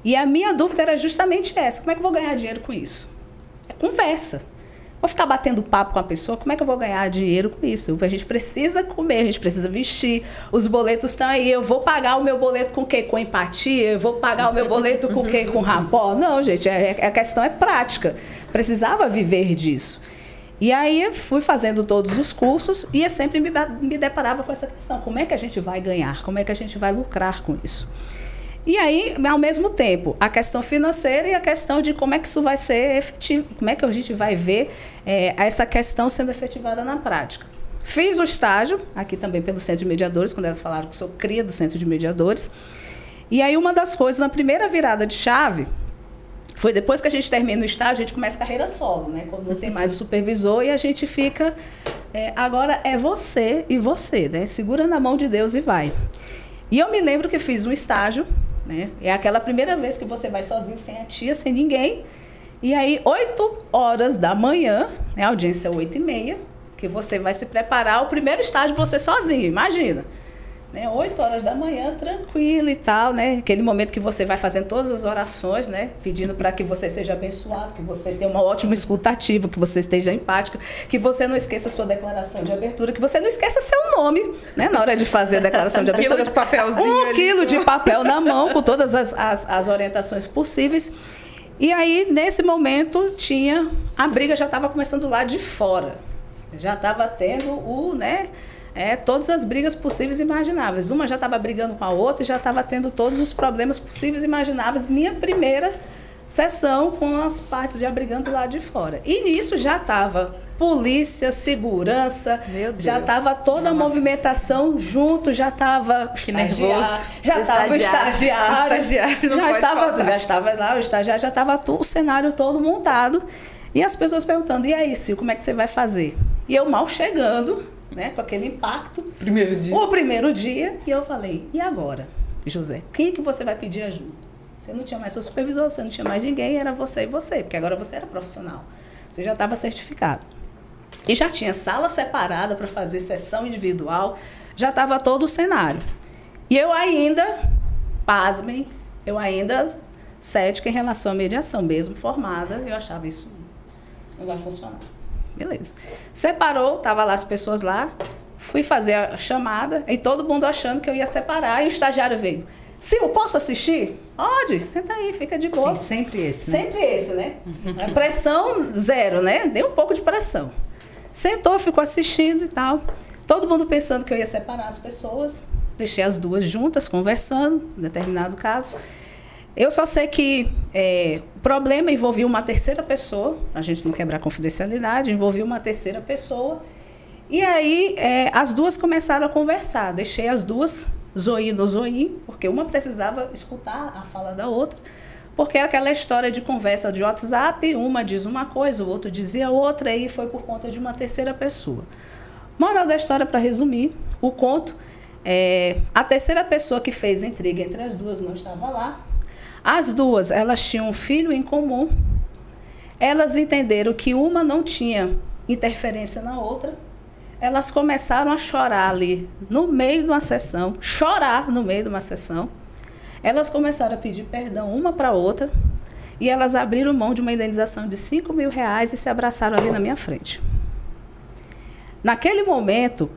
E a minha dúvida era justamente essa: como é que eu vou ganhar dinheiro com isso? É conversa. Vou ficar batendo papo com a pessoa, como é que eu vou ganhar dinheiro com isso? A gente precisa comer, a gente precisa vestir, os boletos estão aí, eu vou pagar o meu boleto com o quê? Com empatia? Eu vou pagar o meu boleto com o quê? Com rapó? Não, gente, a questão é prática. Precisava viver disso. E aí fui fazendo todos os cursos e eu sempre me deparava com essa questão: como é que a gente vai ganhar? Como é que a gente vai lucrar com isso? E aí, ao mesmo tempo, a questão financeira e a questão de como é que isso vai ser efetivo, como é que a gente vai ver essa questão sendo efetivada na prática. Fiz o estágio, aqui também pelo Centro de Mediadores, quando elas falaram que sou cria do Centro de Mediadores. E aí uma das coisas, na primeira virada de chave, foi depois que a gente termina o estágio, a gente começa a carreira solo, né? Quando não tem mais o supervisor e a gente fica... agora é você e você, né? Segura na mão de Deus e vai. E eu me lembro que fiz um estágio, né? É aquela primeira vez que você vai sozinho, sem a tia, sem ninguém. E aí, 8h da manhã, né? A audiência é 8h30, que você vai se preparar, o primeiro estágio você sozinho, imagina. 8h da manhã, tranquilo e tal, né? Aquele momento que você vai fazendo todas as orações, né? Pedindo para que você seja abençoado, que você tenha uma ótima escutativa, que você esteja empática, que você não esqueça a sua declaração de abertura, que você não esqueça seu nome, né? Na hora de fazer a declaração de abertura. 1 quilo de papelzinho 1 quilo de papel na mão, com todas as orientações possíveis. E aí, nesse momento, a briga já estava começando lá de fora. Já estava tendo todas as brigas possíveis e imagináveis. Uma já estava brigando com a outra e já estava tendo todos os problemas possíveis e imagináveis. Minha primeira sessão com as partes já brigando lá de fora. E nisso já estava polícia, segurança, já estava toda a movimentação junto, já estava que nervoso, já estava o estagiário, já estava lá, o estagiário, já estava o cenário todo montado. E as pessoas perguntando: e aí, Sil, como é que você vai fazer? E eu mal chegando, né, com aquele impacto. Primeiro dia. O primeiro dia. E eu falei: e agora, José? Quem que você vai pedir ajuda? Você não tinha mais seu supervisor, você não tinha mais ninguém, era você e você, porque agora você era profissional. Você já estava certificado. E já tinha sala separada para fazer sessão individual, já estava todo o cenário. E eu ainda, pasmem, cética em relação à mediação, mesmo formada, eu achava isso não vai funcionar. Beleza. Separou, tava lá as pessoas lá, fui fazer a chamada e todo mundo achando que eu ia separar e o estagiário veio. Sim, eu posso assistir? Pode, senta aí, fica de boa. Tem sempre esse, né? Sempre esse, né? Pressão zero, né? Dei um pouco de pressão. Sentou, ficou assistindo e tal. Todo mundo pensando que eu ia separar as pessoas. Deixei as duas juntas, conversando, em determinado caso. Eu só sei que o problema envolvia uma terceira pessoa, a gente não quebrar a confidencialidade, envolvia uma terceira pessoa. E aí as duas começaram a conversar. Deixei as duas zoinho no zoinho, porque uma precisava escutar a fala da outra, porque era aquela história de conversa de WhatsApp, uma diz uma coisa, o outro dizia outra, e foi por conta de uma terceira pessoa. Moral da história, para resumir, o conto, a terceira pessoa que fez intriga entre as duas não estava lá. As duas, elas tinham um filho em comum. Elas entenderam que uma não tinha interferência na outra. Elas começaram a chorar ali no meio de uma sessão. Elas começaram a pedir perdão uma para a outra. E elas abriram mão de uma indenização de R$5.000 e se abraçaram ali na minha frente. Naquele momento,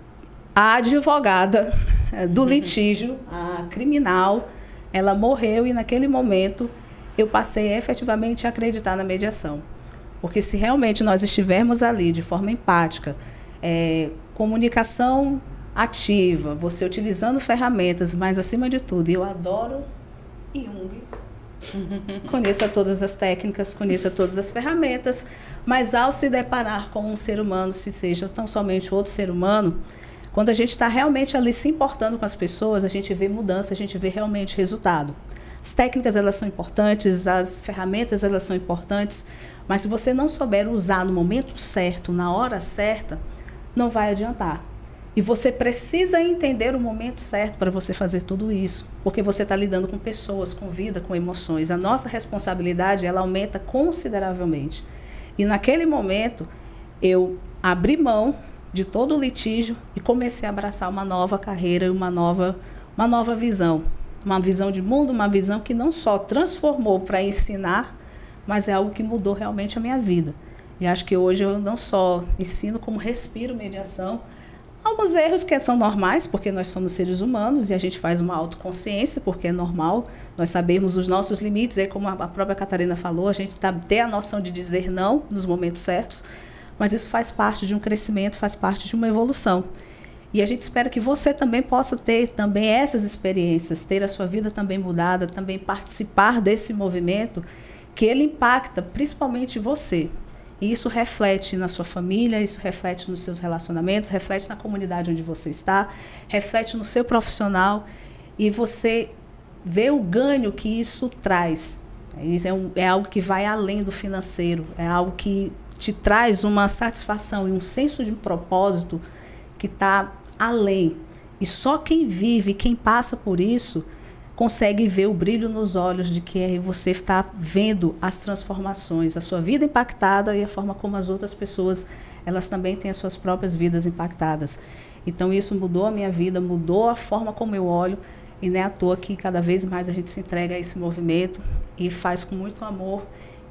a advogada do litígio, a criminal, ela morreu e naquele momento eu passei efetivamente a acreditar na mediação. Porque se realmente nós estivermos ali de forma empática, comunicação ativa, você utilizando ferramentas, mas acima de tudo, eu adoro Jung, conheça todas as técnicas, conheça todas as ferramentas, mas ao se deparar com um ser humano, se seja tão somente outro ser humano, quando a gente está realmente ali se importando com as pessoas, a gente vê mudança, a gente vê realmente resultado. As técnicas, elas são importantes, as ferramentas, elas são importantes, mas se você não souber usar no momento certo, na hora certa, não vai adiantar. E você precisa entender o momento certo para você fazer tudo isso, porque você está lidando com pessoas, com vida, com emoções. A nossa responsabilidade, ela aumenta consideravelmente. E naquele momento, eu abri mão de todo o litígio e comecei a abraçar uma nova carreira e uma nova visão. Uma visão de mundo, uma visão que não só transformou para ensinar, mas é algo que mudou realmente a minha vida. E acho que hoje eu não só ensino, como respiro mediação. Alguns erros que são normais, porque nós somos seres humanos e a gente faz uma autoconsciência, porque é normal. Nós sabemos os nossos limites, aí como a própria Catarina falou, a gente tem a noção de dizer não nos momentos certos, mas isso faz parte de um crescimento, faz parte de uma evolução. E a gente espera que você também possa ter também essas experiências, ter a sua vida também mudada, também participar desse movimento, que ele impacta principalmente você. E isso reflete na sua família, isso reflete nos seus relacionamentos, reflete na comunidade onde você está, reflete no seu profissional, e você vê o ganho que isso traz. Isso é algo que vai além do financeiro, é algo que te traz uma satisfação e um senso de propósito que está além. E só quem vive, quem passa por isso, consegue ver o brilho nos olhos de que você está vendo as transformações, a sua vida impactada e a forma como as outras pessoas, elas também têm as suas próprias vidas impactadas. Então isso mudou a minha vida, mudou a forma como eu olho, e não é à toa que cada vez mais a gente se entrega a esse movimento e faz com muito amor.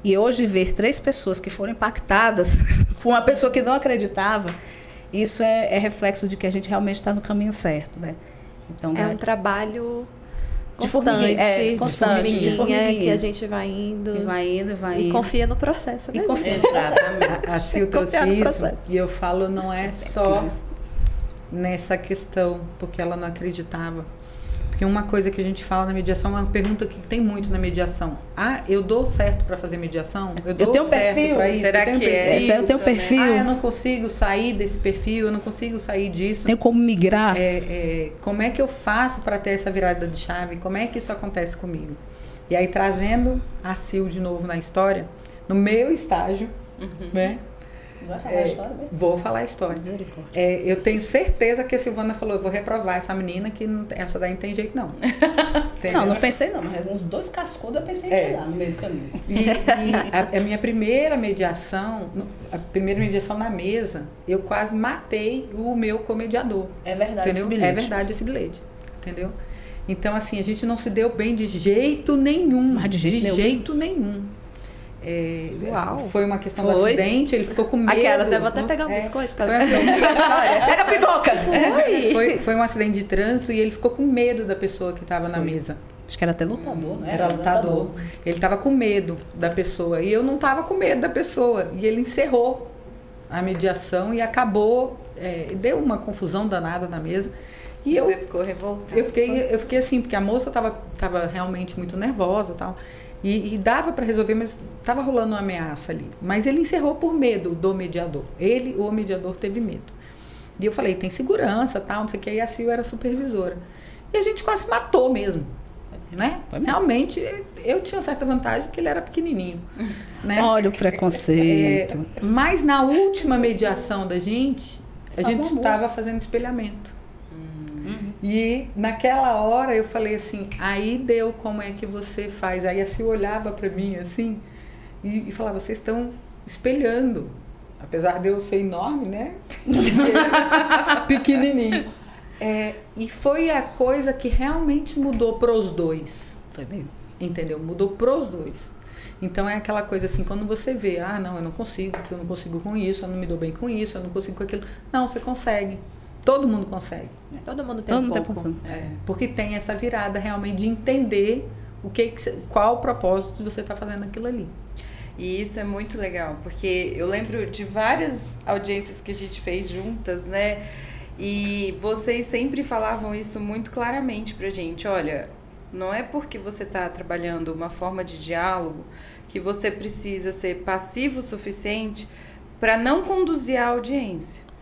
E hoje ver 3 pessoas que foram impactadas por uma pessoa que não acreditava, isso é reflexo de que a gente realmente está no caminho certo, né? Então, é um trabalho constante, de formiguinha, que a gente vai indo. E vai indo. E confia no processo, né? E confia no processo. A Sil trouxe isso, e eu falo, não é só nessa questão, porque ela não acreditava. Porque uma coisa que a gente fala na mediação, uma pergunta que tem muito na mediação. Eu dou certo para fazer mediação? Eu tenho certo para isso? Será que é isso? Eu tenho perfil. Né? Eu não consigo sair desse perfil, eu não consigo sair disso. Tem como migrar? Como é que eu faço para ter essa virada de chave? Como é que isso acontece comigo? E aí, trazendo a Sil de novo na história, no meu estágio, né? Vai falar a história mesmo? Vou falar a história. Eu tenho certeza que a Silvana falou, eu vou reprovar essa menina, que essa daí não tem jeito não. Não pensei não, mas uns 2 cascudos eu pensei em tirar no meio do caminho. E a minha primeira mediação na mesa, eu quase matei o meu comediador. É verdade, entendeu? esse bilhete. É verdade esse bilhete, entendeu? Então, assim, a gente não se deu bem de jeito nenhum. Mas de jeito nenhum. Foi uma questão do acidente, ele ficou com medo. Aquela, vou até pegar um biscoito pra Pega a pipoca! Foi um acidente de trânsito e ele ficou com medo da pessoa que estava na mesa. Acho que era até lutador, né? Era lutador. Ele estava com medo da pessoa e eu não estava com medo da pessoa. E ele encerrou a mediação e acabou, deu uma confusão danada na mesa. E você ficou revoltada? Eu fiquei assim, porque a moça estava realmente muito nervosa e tal. E dava para resolver, mas estava rolando uma ameaça ali. Mas ele encerrou por medo do mediador. O mediador teve medo. E eu falei, tem segurança, tal, não sei o que. Aí a Sil era supervisora. E a gente quase matou mesmo. Né? Realmente, eu tinha certa vantagem que ele era pequenininho. Né? Olha o preconceito. Mas na última mediação da gente, a gente estava fazendo espelhamento. E naquela hora eu falei assim, aí deu como é que você faz. Aí a Sil olhava para mim assim e falava, vocês estão espelhando. Apesar de eu ser enorme, né? Pequenininho. E foi a coisa que realmente mudou pros dois. Foi mesmo. Entendeu? Mudou pros dois. Então é aquela coisa assim, quando você vê, não, eu não consigo com isso, eu não me dou bem com isso, eu não consigo com aquilo. Não, você consegue. Todo mundo consegue. Todo mundo tem um pouco. Porque tem essa virada realmente de entender qual o propósito de você está fazendo aquilo ali. E isso é muito legal, porque eu lembro de várias audiências que a gente fez juntas, né? E vocês sempre falavam isso muito claramente pra gente. Olha, não é porque você está trabalhando uma forma de diálogo que você precisa ser passivo o suficiente para não conduzir a audiência.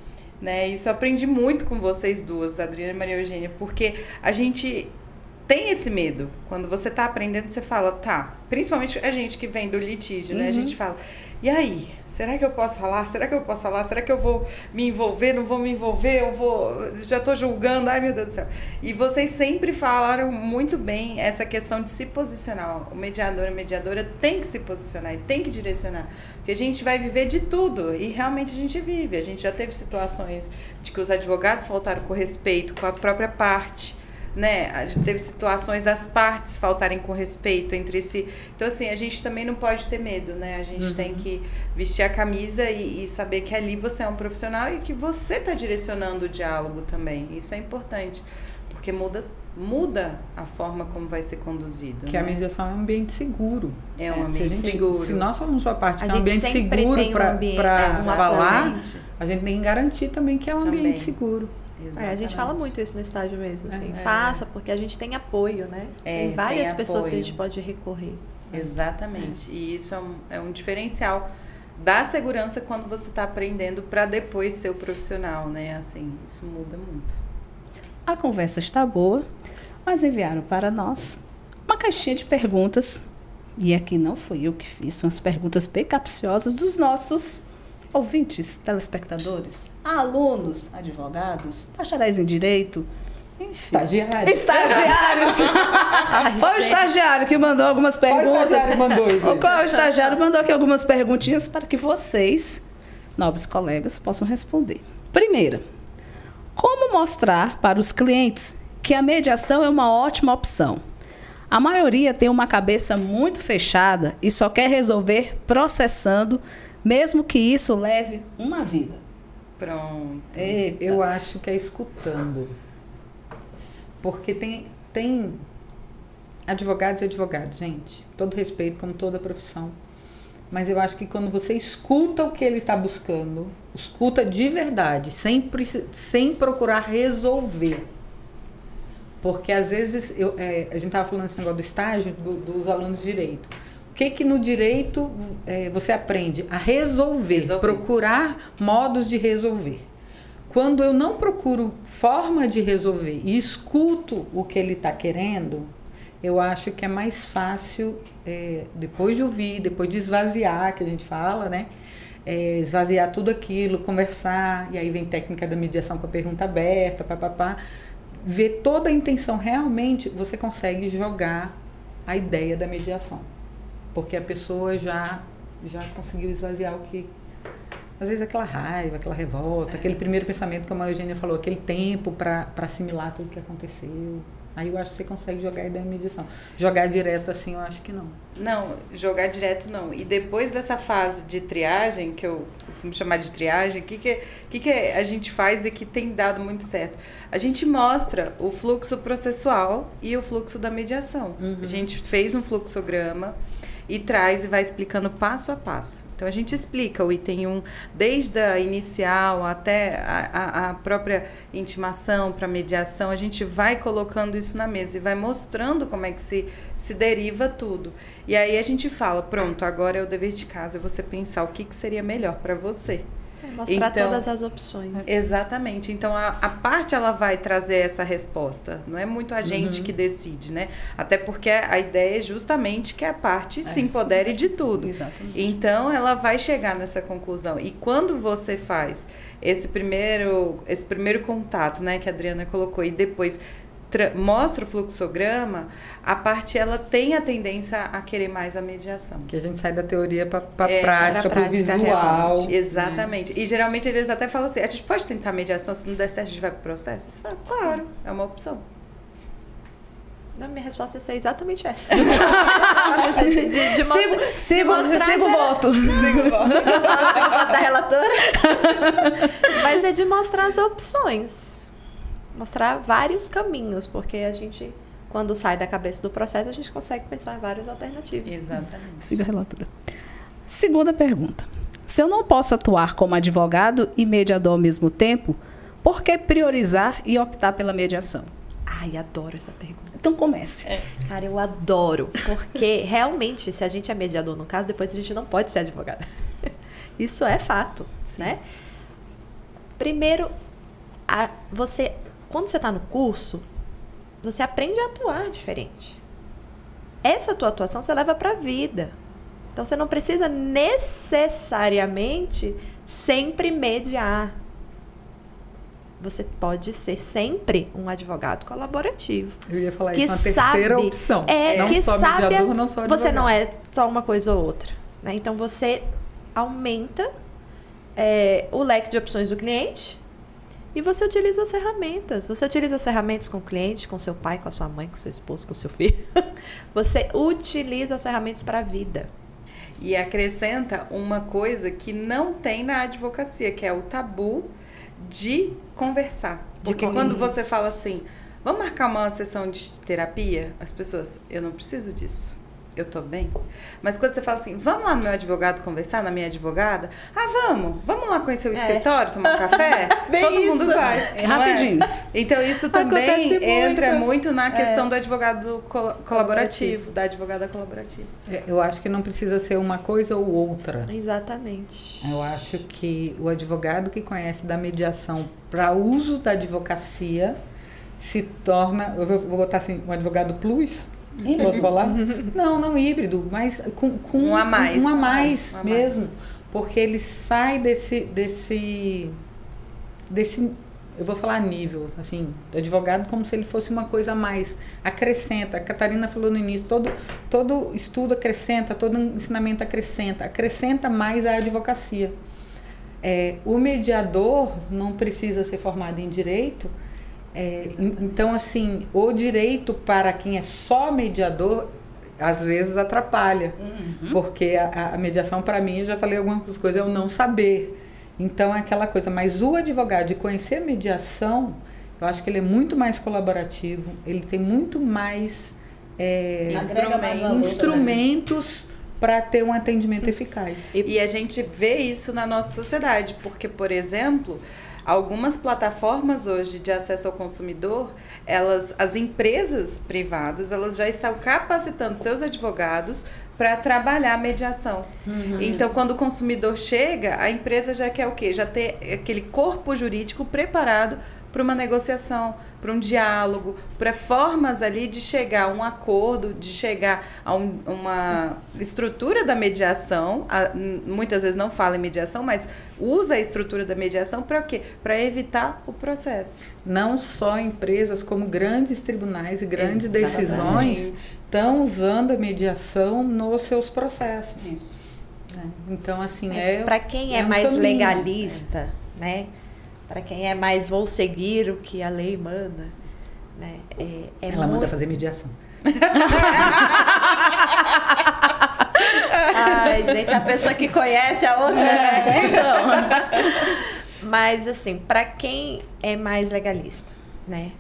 Né? Isso eu aprendi muito com vocês duas, Adriana e Maria Eugênia, porque a gente tem esse medo. Quando você está aprendendo, você fala, tá, principalmente a gente que vem do litígio, né? A gente fala, e aí? Será que eu posso falar? Será que eu posso falar? Será que eu vou me envolver? Não vou me envolver? Já estou julgando, ai meu Deus do céu. E vocês sempre falaram muito bem essa questão de se posicionar. O mediador, a mediadora tem que se posicionar e tem que direcionar. Porque a gente vai viver de tudo e realmente a gente vive. A gente já teve situações de que os advogados faltaram com respeito com a própria parte. Né? A gente teve situações das partes faltarem com respeito entre si. Então, assim, a gente também não pode ter medo, né? A gente tem que vestir a camisa e saber que ali você é um profissional e que você está direcionando o diálogo também. Isso é importante, porque muda a forma como vai ser conduzido. Que a mediação é um ambiente seguro. É um ambiente seguro. Se nós falamos para a parte que é um ambiente seguro para falar, a gente tem que garantir também que é um ambiente seguro. A gente fala muito isso no estágio mesmo, assim, faça, porque a gente tem apoio, né? Tem várias pessoas que a gente pode recorrer. Exatamente, e isso é um diferencial da segurança quando você está aprendendo para depois ser o profissional, né? Assim, isso muda muito. A conversa está boa, mas enviaram para nós uma caixinha de perguntas, e aqui não fui eu que fiz, são as perguntas bem capciosas dos nossos ouvintes, telespectadores, alunos, advogados, bacharéis em direito, enfim. Estagiários. Foi o estagiário que mandou algumas perguntas. Qual estagiário mandou isso? Qual estagiário mandou aqui algumas perguntinhas para que vocês, nobres colegas, possam responder. Primeira, como mostrar para os clientes que a mediação é uma ótima opção? A maioria tem uma cabeça muito fechada e só quer resolver processando, mesmo que isso leve uma vida. Pronto. Eita. Eu acho que é escutando. Porque tem advogados e advogados, gente. Todo respeito, como toda profissão. Mas eu acho que quando você escuta o que ele está buscando, escuta de verdade, sem procurar resolver. Porque às vezes, a gente estava falando desse negócio do estágio dos alunos de direito. O que no direito você aprende? A resolver, procurar modos de resolver. Quando eu não procuro forma de resolver e escuto o que ele está querendo, eu acho que é mais fácil, depois de ouvir, depois de esvaziar, que a gente fala, né? esvaziar tudo aquilo, conversar, e aí vem técnica da mediação com a pergunta aberta, papapá. Ver toda a intenção, realmente você consegue jogar a ideia da mediação. Porque a pessoa já conseguiu esvaziar o que... Às vezes aquela raiva, aquela revolta, aquele primeiro pensamento, como a Eugênia falou, aquele tempo para assimilar tudo que aconteceu. Aí eu acho que você consegue jogar a ideia da mediação. Jogar direto assim, eu acho que não. Não, jogar direto não. E depois dessa fase de triagem, que eu costumo chamar de triagem, o que a gente faz e que tem dado muito certo? A gente mostra o fluxo processual e o fluxo da mediação. A gente fez um fluxograma e traz e vai explicando passo a passo. Então, a gente explica o item 1, desde a inicial até a própria intimação para mediação, a gente vai colocando isso na mesa e vai mostrando como é que se deriva tudo. E aí a gente fala, pronto, agora é o dever de casa, é você pensar o que seria melhor para você. Mostrar então, todas as opções. Exatamente. Então, a parte, ela vai trazer essa resposta. Não é muito a gente que decide, né? Até porque a ideia é justamente que a parte se empodere de tudo. Exatamente. Então, ela vai chegar nessa conclusão. E quando você faz esse primeiro contato, né? Que a Adriana colocou, e depois mostra o fluxograma, a parte ela tem a tendência a querer mais a mediação. Que a gente sai da teoria para prática, para o visual. Exatamente. E geralmente eles até falam assim, a gente pode tentar a mediação, se não der certo a gente vai pro processo? Você fala, claro, é uma opção. A minha resposta ia ser exatamente essa. Sigo o voto. Sigo o voto da relatora. Mas é de mostrar as opções. Mostrar vários caminhos, porque a gente, quando sai da cabeça do processo, a gente consegue pensar em várias alternativas. Exatamente. Siga a relatora. Segunda pergunta. Se eu não posso atuar como advogado e mediador ao mesmo tempo, por que priorizar e optar pela mediação? Ai, adoro essa pergunta. Então comece. Cara, eu adoro, porque realmente, se a gente é mediador no caso, depois a gente não pode ser advogado. Isso é fato, né? Primeiro, quando você está no curso, você aprende a atuar diferente. Essa tua atuação você leva para a vida. Então, você não precisa necessariamente sempre mediar. Você pode ser sempre um advogado colaborativo. Eu ia falar isso, uma terceira opção. Não só mediador, não só advogado. Você não é só uma coisa ou outra, né? Então, você aumenta o leque de opções do cliente. E você utiliza as ferramentas. Você utiliza as ferramentas com o cliente, com seu pai, com a sua mãe, com seu esposo, com seu filho. Você utiliza as ferramentas para a vida. E acrescenta uma coisa que não tem na advocacia, que é o tabu de conversar. Porque quando você fala assim, vamos marcar uma sessão de terapia, as pessoas, eu não preciso disso. Eu tô bem. Mas quando você fala assim, vamos lá no meu advogado conversar, na minha advogada? Vamos lá conhecer o escritório, tomar um café? Todo mundo vai. Rapidinho. Então, isso também entra muito na questão do advogado colaborativo, da advogada colaborativa. Eu acho que não precisa ser uma coisa ou outra. Exatamente. Eu acho que o advogado que conhece da mediação para uso da advocacia se torna, eu vou botar assim, um advogado plus. Posso falar? Não híbrido, mas com um a mais. Um a mais mesmo. Porque ele sai desse eu vou falar nível, assim, do advogado como se ele fosse uma coisa a mais. Acrescenta. A Catarina falou no início, todo estudo acrescenta, todo ensinamento acrescenta mais a advocacia. O mediador não precisa ser formado em direito. Então, assim, o direito para quem é só mediador, às vezes atrapalha. Porque a mediação, para mim, eu já falei algumas coisas, é o não saber. Então, é aquela coisa. Mas o advogado, de conhecer a mediação, eu acho que ele é muito mais colaborativo, ele tem muito mais instrumentos para ter um atendimento eficaz. E a gente vê isso na nossa sociedade, porque, por exemplo, algumas plataformas hoje de acesso ao consumidor, as empresas privadas, elas já estão capacitando seus advogados para trabalhar a mediação. Então, quando o consumidor chega, a empresa já quer o quê? Já ter aquele corpo jurídico preparado para uma negociação, para um diálogo, para formas ali de chegar a um acordo, de chegar a uma estrutura da mediação. Muitas vezes não fala em mediação, mas usa a estrutura da mediação para o quê? Para evitar o processo. Não só empresas, como grandes tribunais e grandes decisões estão usando a mediação nos seus processos. Isso. Então, assim, para quem é mais caminho, legalista, né? Para quem é mais vou seguir o que a lei manda, né? Ela manda fazer mediação. Ai, gente, a pessoa que conhece a outra. Então. Mas assim, para quem é mais legalista, né?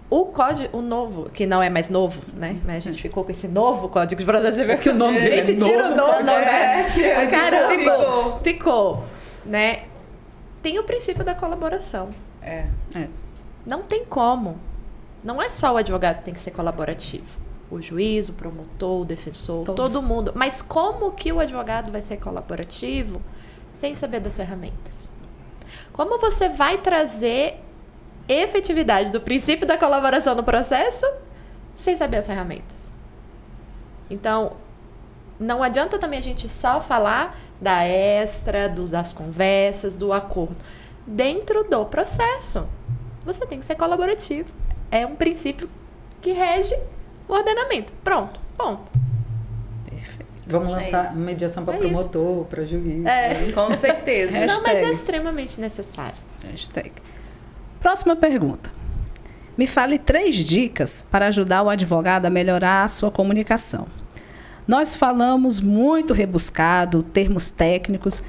O código, o novo, que não é mais novo, né? Mas a gente ficou com esse novo Código de Processo Civil. Que o nome dele a gente tira o nome, né? Cara, ficou, né? Tem o princípio da colaboração. Não tem como. Não é só o advogado que tem que ser colaborativo. O juiz, o promotor, o defensor, todo mundo. Mas como que o advogado vai ser colaborativo sem saber das ferramentas? Como você vai trazer efetividade do princípio da colaboração no processo sem saber as ferramentas? Então, não adianta também a gente só falar da extra, das conversas, do acordo. Dentro do processo, você tem que ser colaborativo. É um princípio que rege o ordenamento. Pronto, ponto. Perfeito. Vamos lançar mediação para promotor, para juiz. Com certeza. Não, mas é extremamente necessário. Hashtag. Próxima pergunta. Me fale 3 dicas para ajudar o advogado a melhorar a sua comunicação. Nós falamos muito rebuscado, termos técnicos,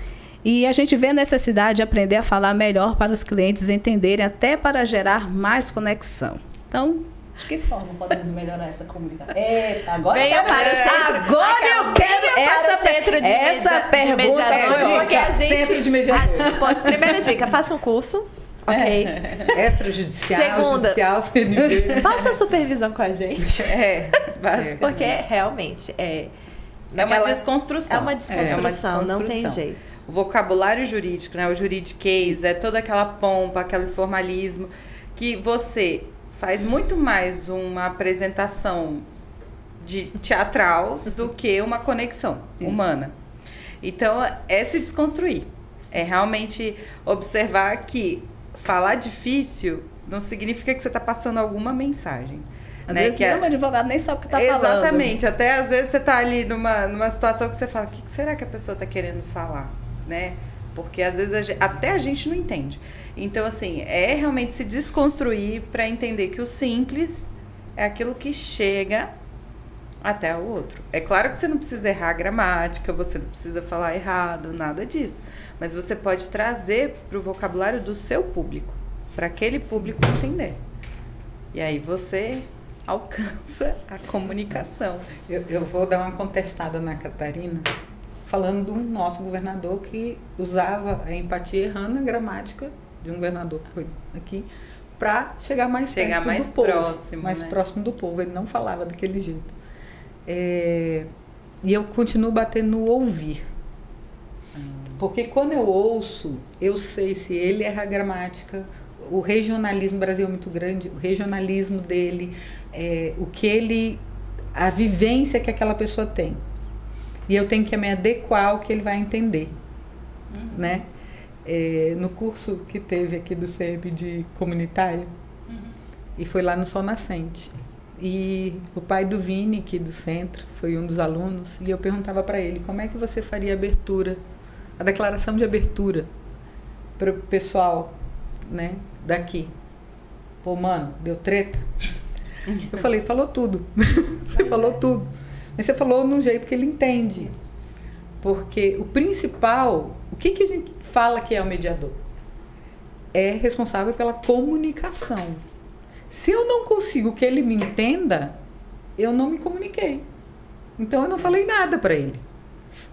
e a gente vê a necessidade de aprender a falar melhor para os clientes entenderem, até para gerar mais conexão. Então, de que forma podemos melhorar essa comunicação? Eita, agora eu quero essa pergunta. Centro de mediadores. Primeira dica, faça um curso. Ok. Extrajudicial, segunda, judicial, CNB. Faça a supervisão com a gente. Porque realmente é uma desconstrução. É uma desconstrução, não tem jeito. O vocabulário jurídico, né? O juridiquês, é toda aquela pompa, aquele formalismo, que você faz muito mais uma apresentação de teatral do que uma conexão humana. Então, é se desconstruir. É realmente observar que falar difícil não significa que você está passando alguma mensagem. Às vezes o advogado nem sabe o que está falando. Exatamente. Até às vezes você está ali numa situação que você fala, o que será que a pessoa está querendo falar? Né? Porque às vezes até a gente não entende. Então, assim, é realmente se desconstruir para entender que o simples é aquilo que chega até o outro. É claro que você não precisa errar a gramática, você não precisa falar errado, nada disso. Mas você pode trazer para o vocabulário do seu público, para aquele público entender. E aí você alcança a comunicação. Eu vou dar uma contestada na Catarina, falando do nosso governador que usava a empatia errando a gramática de um governador que foi aqui, para chegar mais perto do povo, próximo, mais né? próximo do povo. Ele não falava daquele jeito. E eu continuo batendo no ouvir. Porque quando eu ouço, eu sei se ele erra a gramática. O regionalismo, o Brasil é muito grande, o regionalismo dele, a vivência que aquela pessoa tem. E eu tenho que me adequar ao que ele vai entender, né? No curso que teve aqui do CEB de comunitário, e foi lá no Sol Nascente. E o pai do Vini, aqui do centro, foi um dos alunos, e eu perguntava para ele, como é que você faria a declaração de abertura para o pessoal, né, daqui? Pô, mano, deu treta? Eu falei, falou tudo. Você falou tudo. Mas você falou de um jeito que ele entende. Porque o principal, o que a gente fala que é o mediador? É responsável pela comunicação. Se eu não consigo que ele me entenda, eu não me comuniquei. Então eu não falei nada para ele.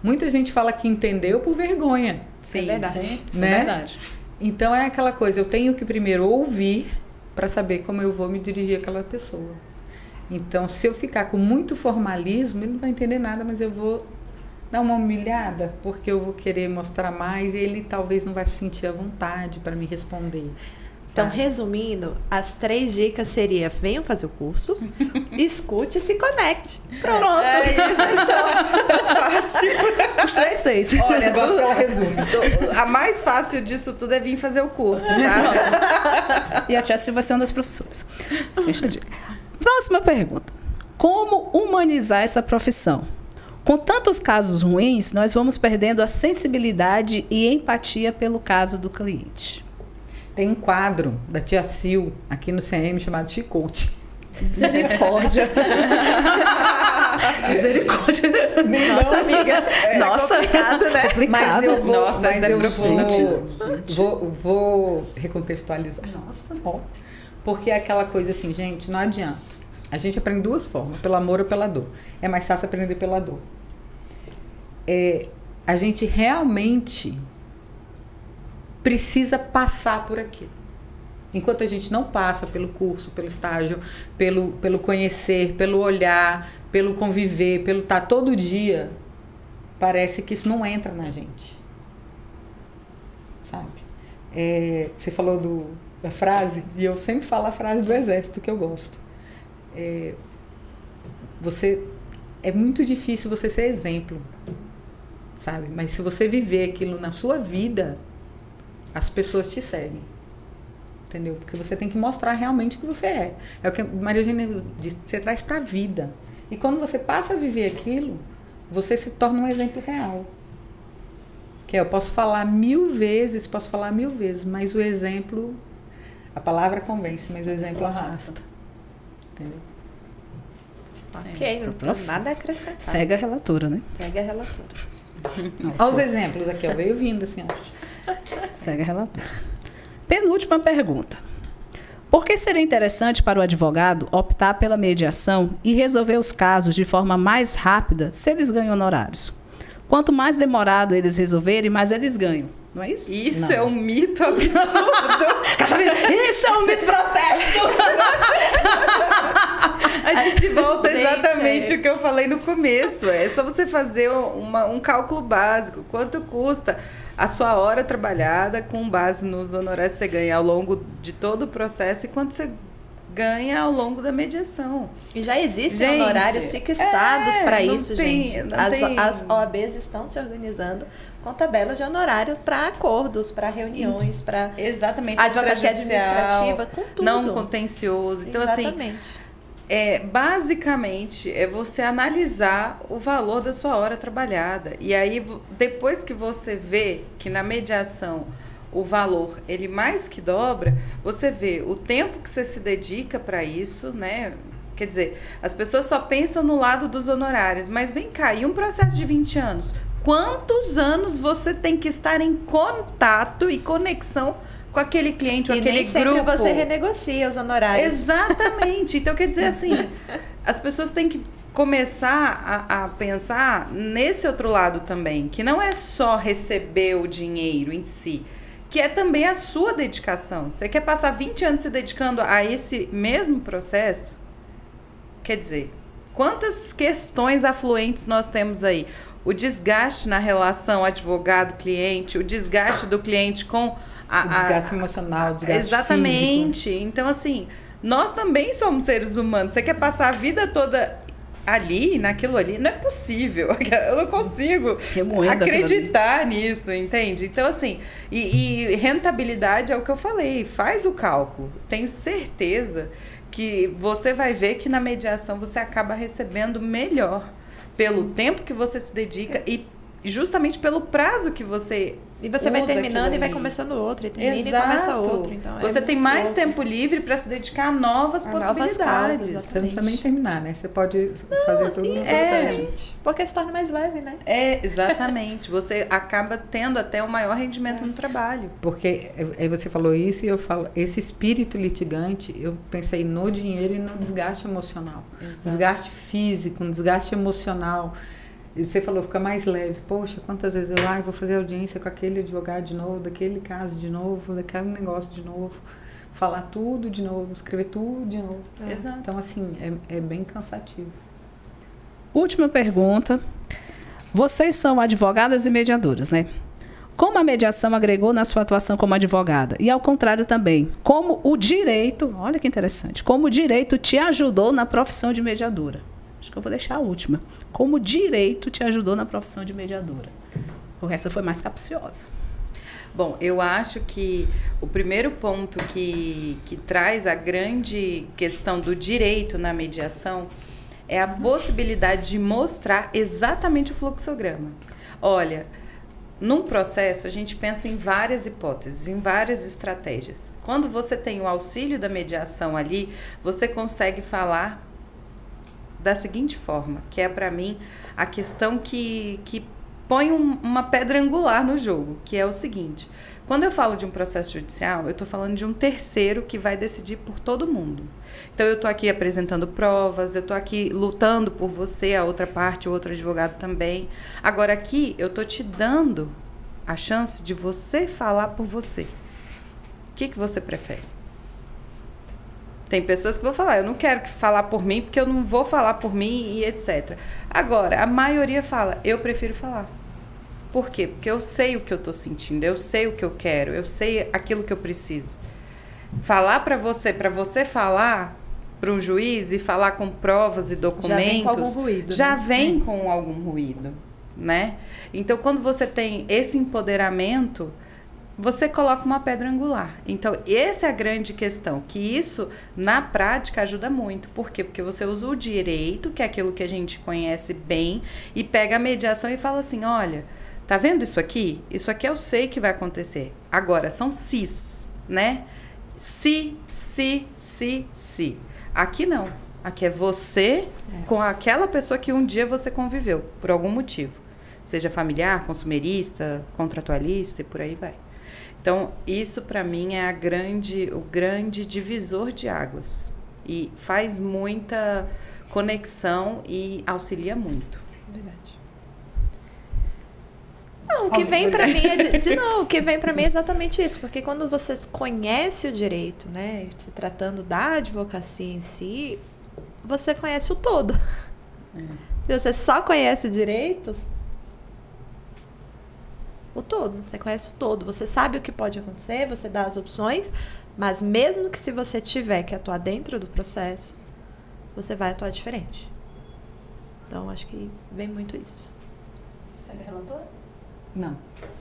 Muita gente fala que entendeu por vergonha. Sim, é verdade. Sim, né? É verdade. Então é aquela coisa, eu tenho que primeiro ouvir para saber como eu vou me dirigir àquela pessoa. Então, se eu ficar com muito formalismo, ele não vai entender nada, mas eu vou dar uma humilhada, porque eu vou querer mostrar mais e ele talvez não vai se sentir à vontade para me responder. Então, resumindo, as 3 dicas seria: venham fazer o curso, escute e se conecte. Pronto. É isso, show. Fácil. Os 3 6. Olha, eu gosto que ela resume. A mais fácil disso tudo é vir fazer o curso, tá? E a Tia Sil vai ser uma das professoras. Deixa a dica. Próxima pergunta. Como humanizar essa profissão? Com tantos casos ruins, nós vamos perdendo a sensibilidade e empatia pelo caso do cliente. Tem um quadro da Tia Sil aqui no CM chamado Chicote. Misericórdia. Misericórdia. Nossa, amiga. Nossa, complicado, né? Mas eu vou, Nossa, mas é eu profundo. vou recontextualizar. Nossa, ó. Porque é aquela coisa assim, gente, não adianta. A gente aprende 2 formas, pelo amor ou pela dor. É mais fácil aprender pela dor. A gente realmente precisa passar por aquilo. Enquanto a gente não passa pelo curso, pelo estágio, pelo conhecer, pelo olhar, pelo conviver, pelo estar todo dia, parece que isso não entra na gente. Sabe? Você falou da frase, e eu sempre falo a frase do Exército, que eu gosto. É muito difícil você ser exemplo, sabe? Mas se você viver aquilo na sua vida, as pessoas te seguem, entendeu? Porque você tem que mostrar realmente o que você é. É o que a Maria Eugênia disse, você traz para a vida. E quando você passa a viver aquilo, você se torna um exemplo real. Que eu posso falar 1000 vezes, mas o exemplo, a palavra convence, mas o exemplo arrasta. Entendeu? Ok, não tem nada a acrescentar. Segue a relatora, né? Segue a relatora. Olha os exemplos aqui, ó, veio vindo assim, ó. Segue a relatora. Penúltima pergunta. Por que seria interessante para o advogado optar pela mediação e resolver os casos de forma mais rápida se eles ganham honorários? Quanto mais demorado eles resolverem, mais eles ganham. Não é isso? Isso Não. é um mito absurdo. Isso é um mito protesto! A gente volta Bem exatamente sério. o que eu falei no começo. É só você fazer um cálculo básico. Quanto custa a sua hora trabalhada com base nos honorários que você ganha ao longo de todo o processo e quanto você ganha ao longo da mediação. E já existem Gente, honorários fixados para não isso, tem- gente. não As, tem- as OABs estão se organizando com tabelas de honorários para acordos, para reuniões, para Exatamente. advocacia extrajudicial, administrativa, com tudo. não contencioso. Então, assim, Exatamente. basicamente, é você analisar o valor da sua hora trabalhada. E aí, depois que você vê que na mediação o valor, ele mais que dobra, você vê o tempo que você se dedica para isso, né? Quer dizer, as pessoas só pensam no lado dos honorários, mas vem cá, e um processo de 20 anos? Quantos anos você tem que estar em contato e conexão com aquele cliente, com E aquele nem sempre grupo? você renegocia os honorários. Exatamente. Então, quer dizer assim, as pessoas têm que começar a pensar nesse outro lado também, que não é só receber o dinheiro em si, que é também a sua dedicação. Você quer passar 20 anos se dedicando a esse mesmo processo? Quer dizer, quantas questões afluentes nós temos aí? O desgaste na relação advogado-cliente, o desgaste do cliente com O desgaste emocional, o desgaste exatamente. físico. Então, assim, nós também somos seres humanos. Você quer passar a vida toda ali, naquilo ali? Não é possível. Eu não consigo Remoendo acreditar nisso, entende? Então, assim, e rentabilidade é o que eu falei. Faz o cálculo. Tenho certeza que você vai ver que na mediação você acaba recebendo melhor pelo tempo que você se dedica e justamente pelo prazo que você E você vai usa terminando aquilo e vai ali. começando outro, e termina Exato. e começa outro. Então, você é tem muito mais louco. tempo livre para se dedicar a novas A novas possibilidades. causas, Você não precisa nem terminar, né? Você pode fazer tudo. Exatamente. Porque se torna mais leve, né? Exatamente. Você acaba tendo até um maior rendimento no trabalho. Porque aí você falou isso e eu falo, esse espírito litigante, eu pensei no dinheiro e no desgaste emocional. Desgaste físico, um desgaste emocional. E você falou, fica mais leve. Poxa, quantas vezes eu vou fazer audiência com aquele advogado de novo, daquele caso de novo, daquele negócio de novo, falar tudo de novo, escrever tudo de novo. Exato. Então, assim, é bem cansativo. Última pergunta. vocês são advogadas e mediadoras, né? Como a mediação agregou na sua atuação como advogada? E ao contrário também, como o direito, olha que interessante, como o direito te ajudou na profissão de mediadora? Acho que eu vou deixar a última. Como o direito te ajudou na profissão de mediadora? Porque essa foi mais capciosa. Bom, eu acho que o primeiro ponto que traz a grande questão do direito na mediação é a possibilidade de mostrar exatamente o fluxograma. Olha, num processo, a gente pensa em várias hipóteses, em várias estratégias. Quando você tem o auxílio da mediação ali, você consegue falar da seguinte forma, que é para mim a questão que põe uma pedra angular no jogo, que é o seguinte: quando eu falo de um processo judicial, eu estou falando de um terceiro que vai decidir por todo mundo. Então, eu estou aqui apresentando provas, eu estou aqui lutando por você, a outra parte, o outro advogado também. Agora, aqui, eu estou te dando a chance de você falar por você. O que você prefere? Tem pessoas que vão falar, eu não quero falar por mim, porque eu não vou falar por mim e etc. Agora, a maioria fala, eu prefiro falar. Por quê? Porque eu sei o que eu estou sentindo, eu sei o que eu quero, eu sei aquilo que eu preciso. Falar para você falar para um juiz e falar com provas e documentos, já vem com algum ruído. Já vem com algum ruído, né? Então, quando você tem esse empoderamento, você coloca uma pedra angular. Então, essa é a grande questão, que isso, na prática, ajuda muito. Por quê? Porque você usa o direito, que é aquilo que a gente conhece bem, e pega a mediação e fala assim, olha, tá vendo isso aqui? Isso aqui eu sei que vai acontecer. Agora, são sis, né? Se. Aqui não. Aqui é você com aquela pessoa que um dia você conviveu, por algum motivo. Seja familiar, consumerista, contratualista e por aí vai. Então, isso para mim é o grande divisor de águas. E faz muita conexão e auxilia muito. Verdade. Não, o que vem para mim é o que vem para mim é exatamente isso, porque quando você conhece o direito, né, se tratando da advocacia em si, você conhece o todo. Se você só conhece o direito, o todo, você conhece o todo, você sabe o que pode acontecer, você dá as opções, mas mesmo que se você tiver que atuar dentro do processo, você vai atuar diferente. Então, acho que vem muito isso. Você é relatora? Não.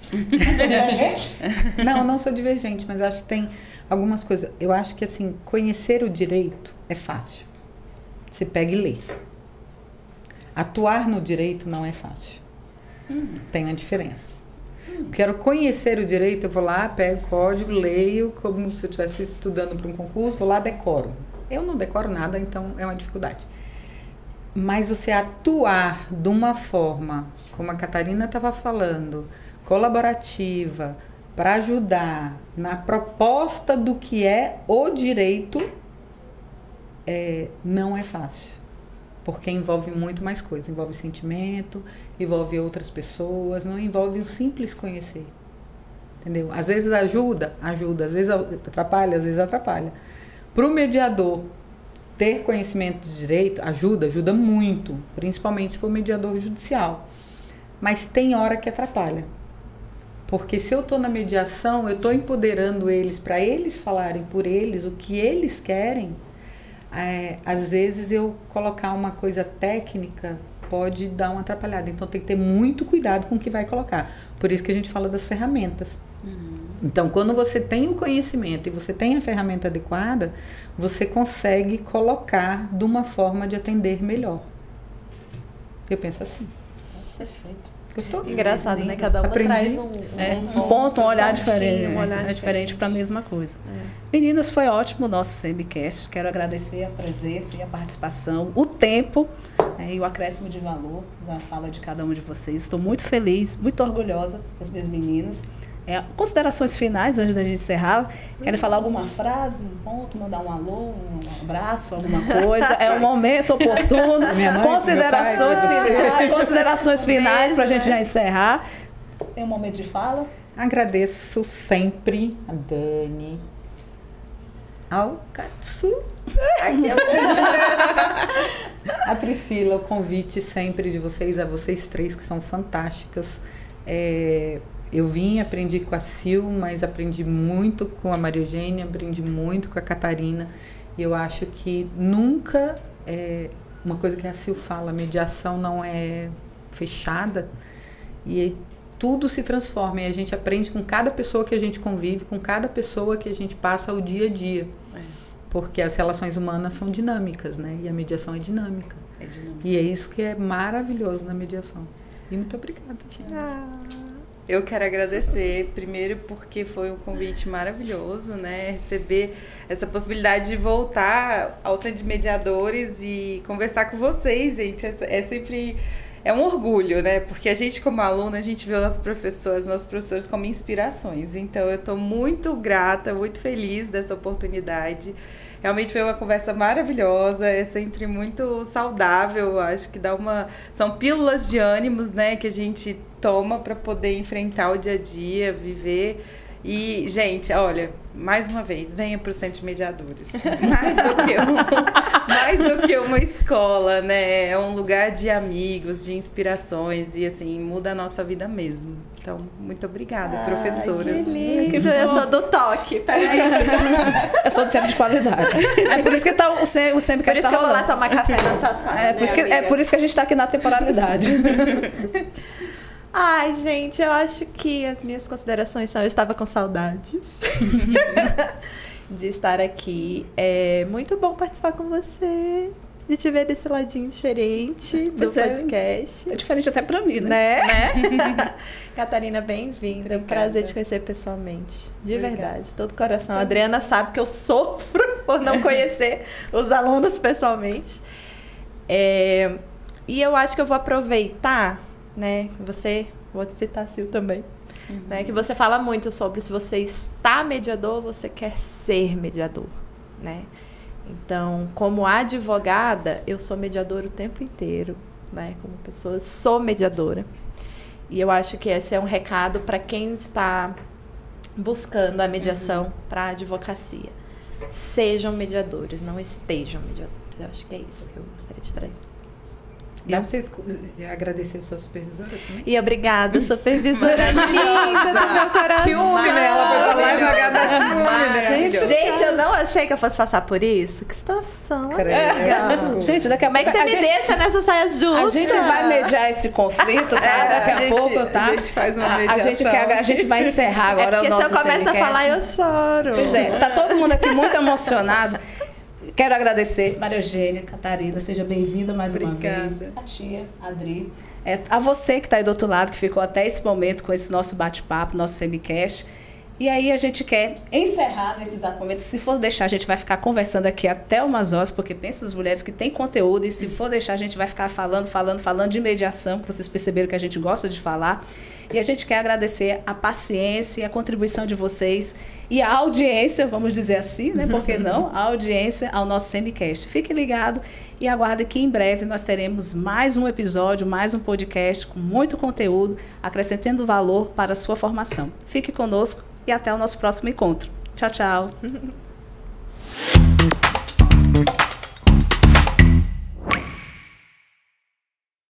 Você é divergente? Não sou divergente, mas acho que tem algumas coisas. Eu acho que, assim, conhecer o direito é fácil. Você pega e lê. Atuar no direito não é fácil. Tem uma diferença. Quero conhecer o direito, eu vou lá, pego o código, leio, como se eu estivesse estudando para um concurso, vou lá, decoro. Eu não decoro nada, então é uma dificuldade. Mas você atuar de uma forma, como a Catarina estava falando, colaborativa, para ajudar na proposta do que é o direito, não é fácil. Porque envolve muito mais coisas. Envolve sentimento, envolve outras pessoas, não envolve o simples conhecer. Entendeu? Às vezes ajuda, às vezes atrapalha. Para o mediador ter conhecimento de direito, ajuda muito, principalmente se for mediador judicial. Mas tem hora que atrapalha. Porque se eu estou na mediação, eu estou empoderando eles para eles falarem por eles o que eles querem. Às vezes eu colocar uma coisa técnica pode dar uma atrapalhada. Então tem que ter muito cuidado com o que vai colocar. Por isso que a gente fala das ferramentas. Então, quando você tem o conhecimento e você tem a ferramenta adequada, você consegue colocar de uma forma de atender melhor. Eu penso assim. Nossa, perfeito. Engraçado, né? Cada uma traz um ponto, um olhar diferente. É diferente para a mesma coisa. Meninas, foi ótimo o nosso CMCast. Quero agradecer a presença e a participação, o tempo e o acréscimo de valor da fala de cada um de vocês. Estou muito feliz, muito orgulhosa das minhas meninas. Considerações finais, antes da gente encerrar. Querem falar alguma frase, um ponto, mandar um alô, um abraço, alguma coisa? É um momento oportuno. Considerações finais para a gente já encerrar. Tem um momento de fala. Agradeço sempre a Dani, Alcatsu. A Priscila, o convite sempre de vocês, a vocês três que são fantásticas. Eu vim, aprendi com a Sil, mas aprendi muito com a Maria Eugênia, aprendi muito com a Catarina. E eu acho que nunca, uma coisa que a Sil fala, a mediação não é fechada. E tudo se transforma e a gente aprende com cada pessoa que a gente convive, com cada pessoa que a gente passa o dia a dia. Porque as relações humanas são dinâmicas, né? E a mediação é dinâmica. E é isso que é maravilhoso na mediação. E muito obrigada, Tia. Eu quero agradecer, primeiro porque foi um convite maravilhoso, né? Receber essa possibilidade de voltar ao Centro de Mediadores e conversar com vocês, gente. É sempre... É um orgulho, né? Porque a gente, como aluna, a gente vê nossos professores como inspirações. Então, eu estou muito grata, muito feliz dessa oportunidade. Realmente foi uma conversa maravilhosa, é sempre muito saudável, acho que são pílulas de ânimos, né, que a gente toma para poder enfrentar o dia a dia, viver. E, gente, olha, mais uma vez, venha para o Centro de Mediadores. Mais do que uma escola, né? É um lugar de amigos, de inspirações e, assim, muda a nossa vida mesmo. Então, muito obrigada, professora. Que lindo. Eu sou do toque. Peraí. Eu sou do centro de qualidade. É por isso que tá o SEMI Por isso que eu vou lá tomar café nessa sala. É por isso que a gente está aqui na temporalidade. Ai, gente, eu acho que as minhas considerações são... Eu estava com saudades de estar aqui. É muito bom participar com você, de te ver desse ladinho diferente do podcast. É diferente até pra mim, né? Catarina, bem-vinda. É um prazer te conhecer pessoalmente. De verdade, todo coração. A Adriana sabe que eu sofro por não conhecer os alunos pessoalmente. E eu acho que eu vou aproveitar... né? Vou te citar a Sil também, né? Que você fala muito sobre se você está mediador, você quer ser mediador, né? Então, como advogada, eu sou mediadora o tempo inteiro, né? Como pessoa, sou mediadora. E eu acho que esse é um recado para quem está buscando a mediação para a advocacia. Sejam mediadores, não estejam mediadores. Eu acho que é isso que eu gostaria de trazer. E vocês agradecer a sua supervisora também? E obrigada, supervisora linda do meu coração. Ciúme, né? Ela foi pra lá e pagar da ciúme, né? Gente, eu não achei que eu fosse passar por isso. Que situação. Gente, daqui a pouco... Como é que você me deixa nessa saia justa? A gente vai mediar esse conflito, tá? Daqui a pouco, tá? A gente faz uma mediação. A gente vai encerrar agora o nosso porque se eu começo a falar, eu choro. Pois é, tá todo mundo aqui muito emocionado. Quero agradecer, Maria Eugênia, Catarina, seja bem-vinda mais uma vez. A tia, a Adri. A você que está aí do outro lado, que ficou até esse momento com esse nosso bate-papo, nosso semicast. E aí a gente quer encerrar nesse exato momento. Se for deixar, a gente vai ficar conversando aqui até umas horas, porque pensa nas mulheres que têm conteúdo, e se for deixar, a gente vai ficar falando de mediação, que vocês perceberam que a gente gosta de falar. E a gente quer agradecer a paciência e a contribuição de vocês e a audiência, vamos dizer assim, né? Por que não? A audiência ao nosso semicast. Fique ligado e aguarde que em breve nós teremos mais um episódio, mais um podcast com muito conteúdo, acrescentando valor para a sua formação. Fique conosco e até o nosso próximo encontro. Tchau, tchau.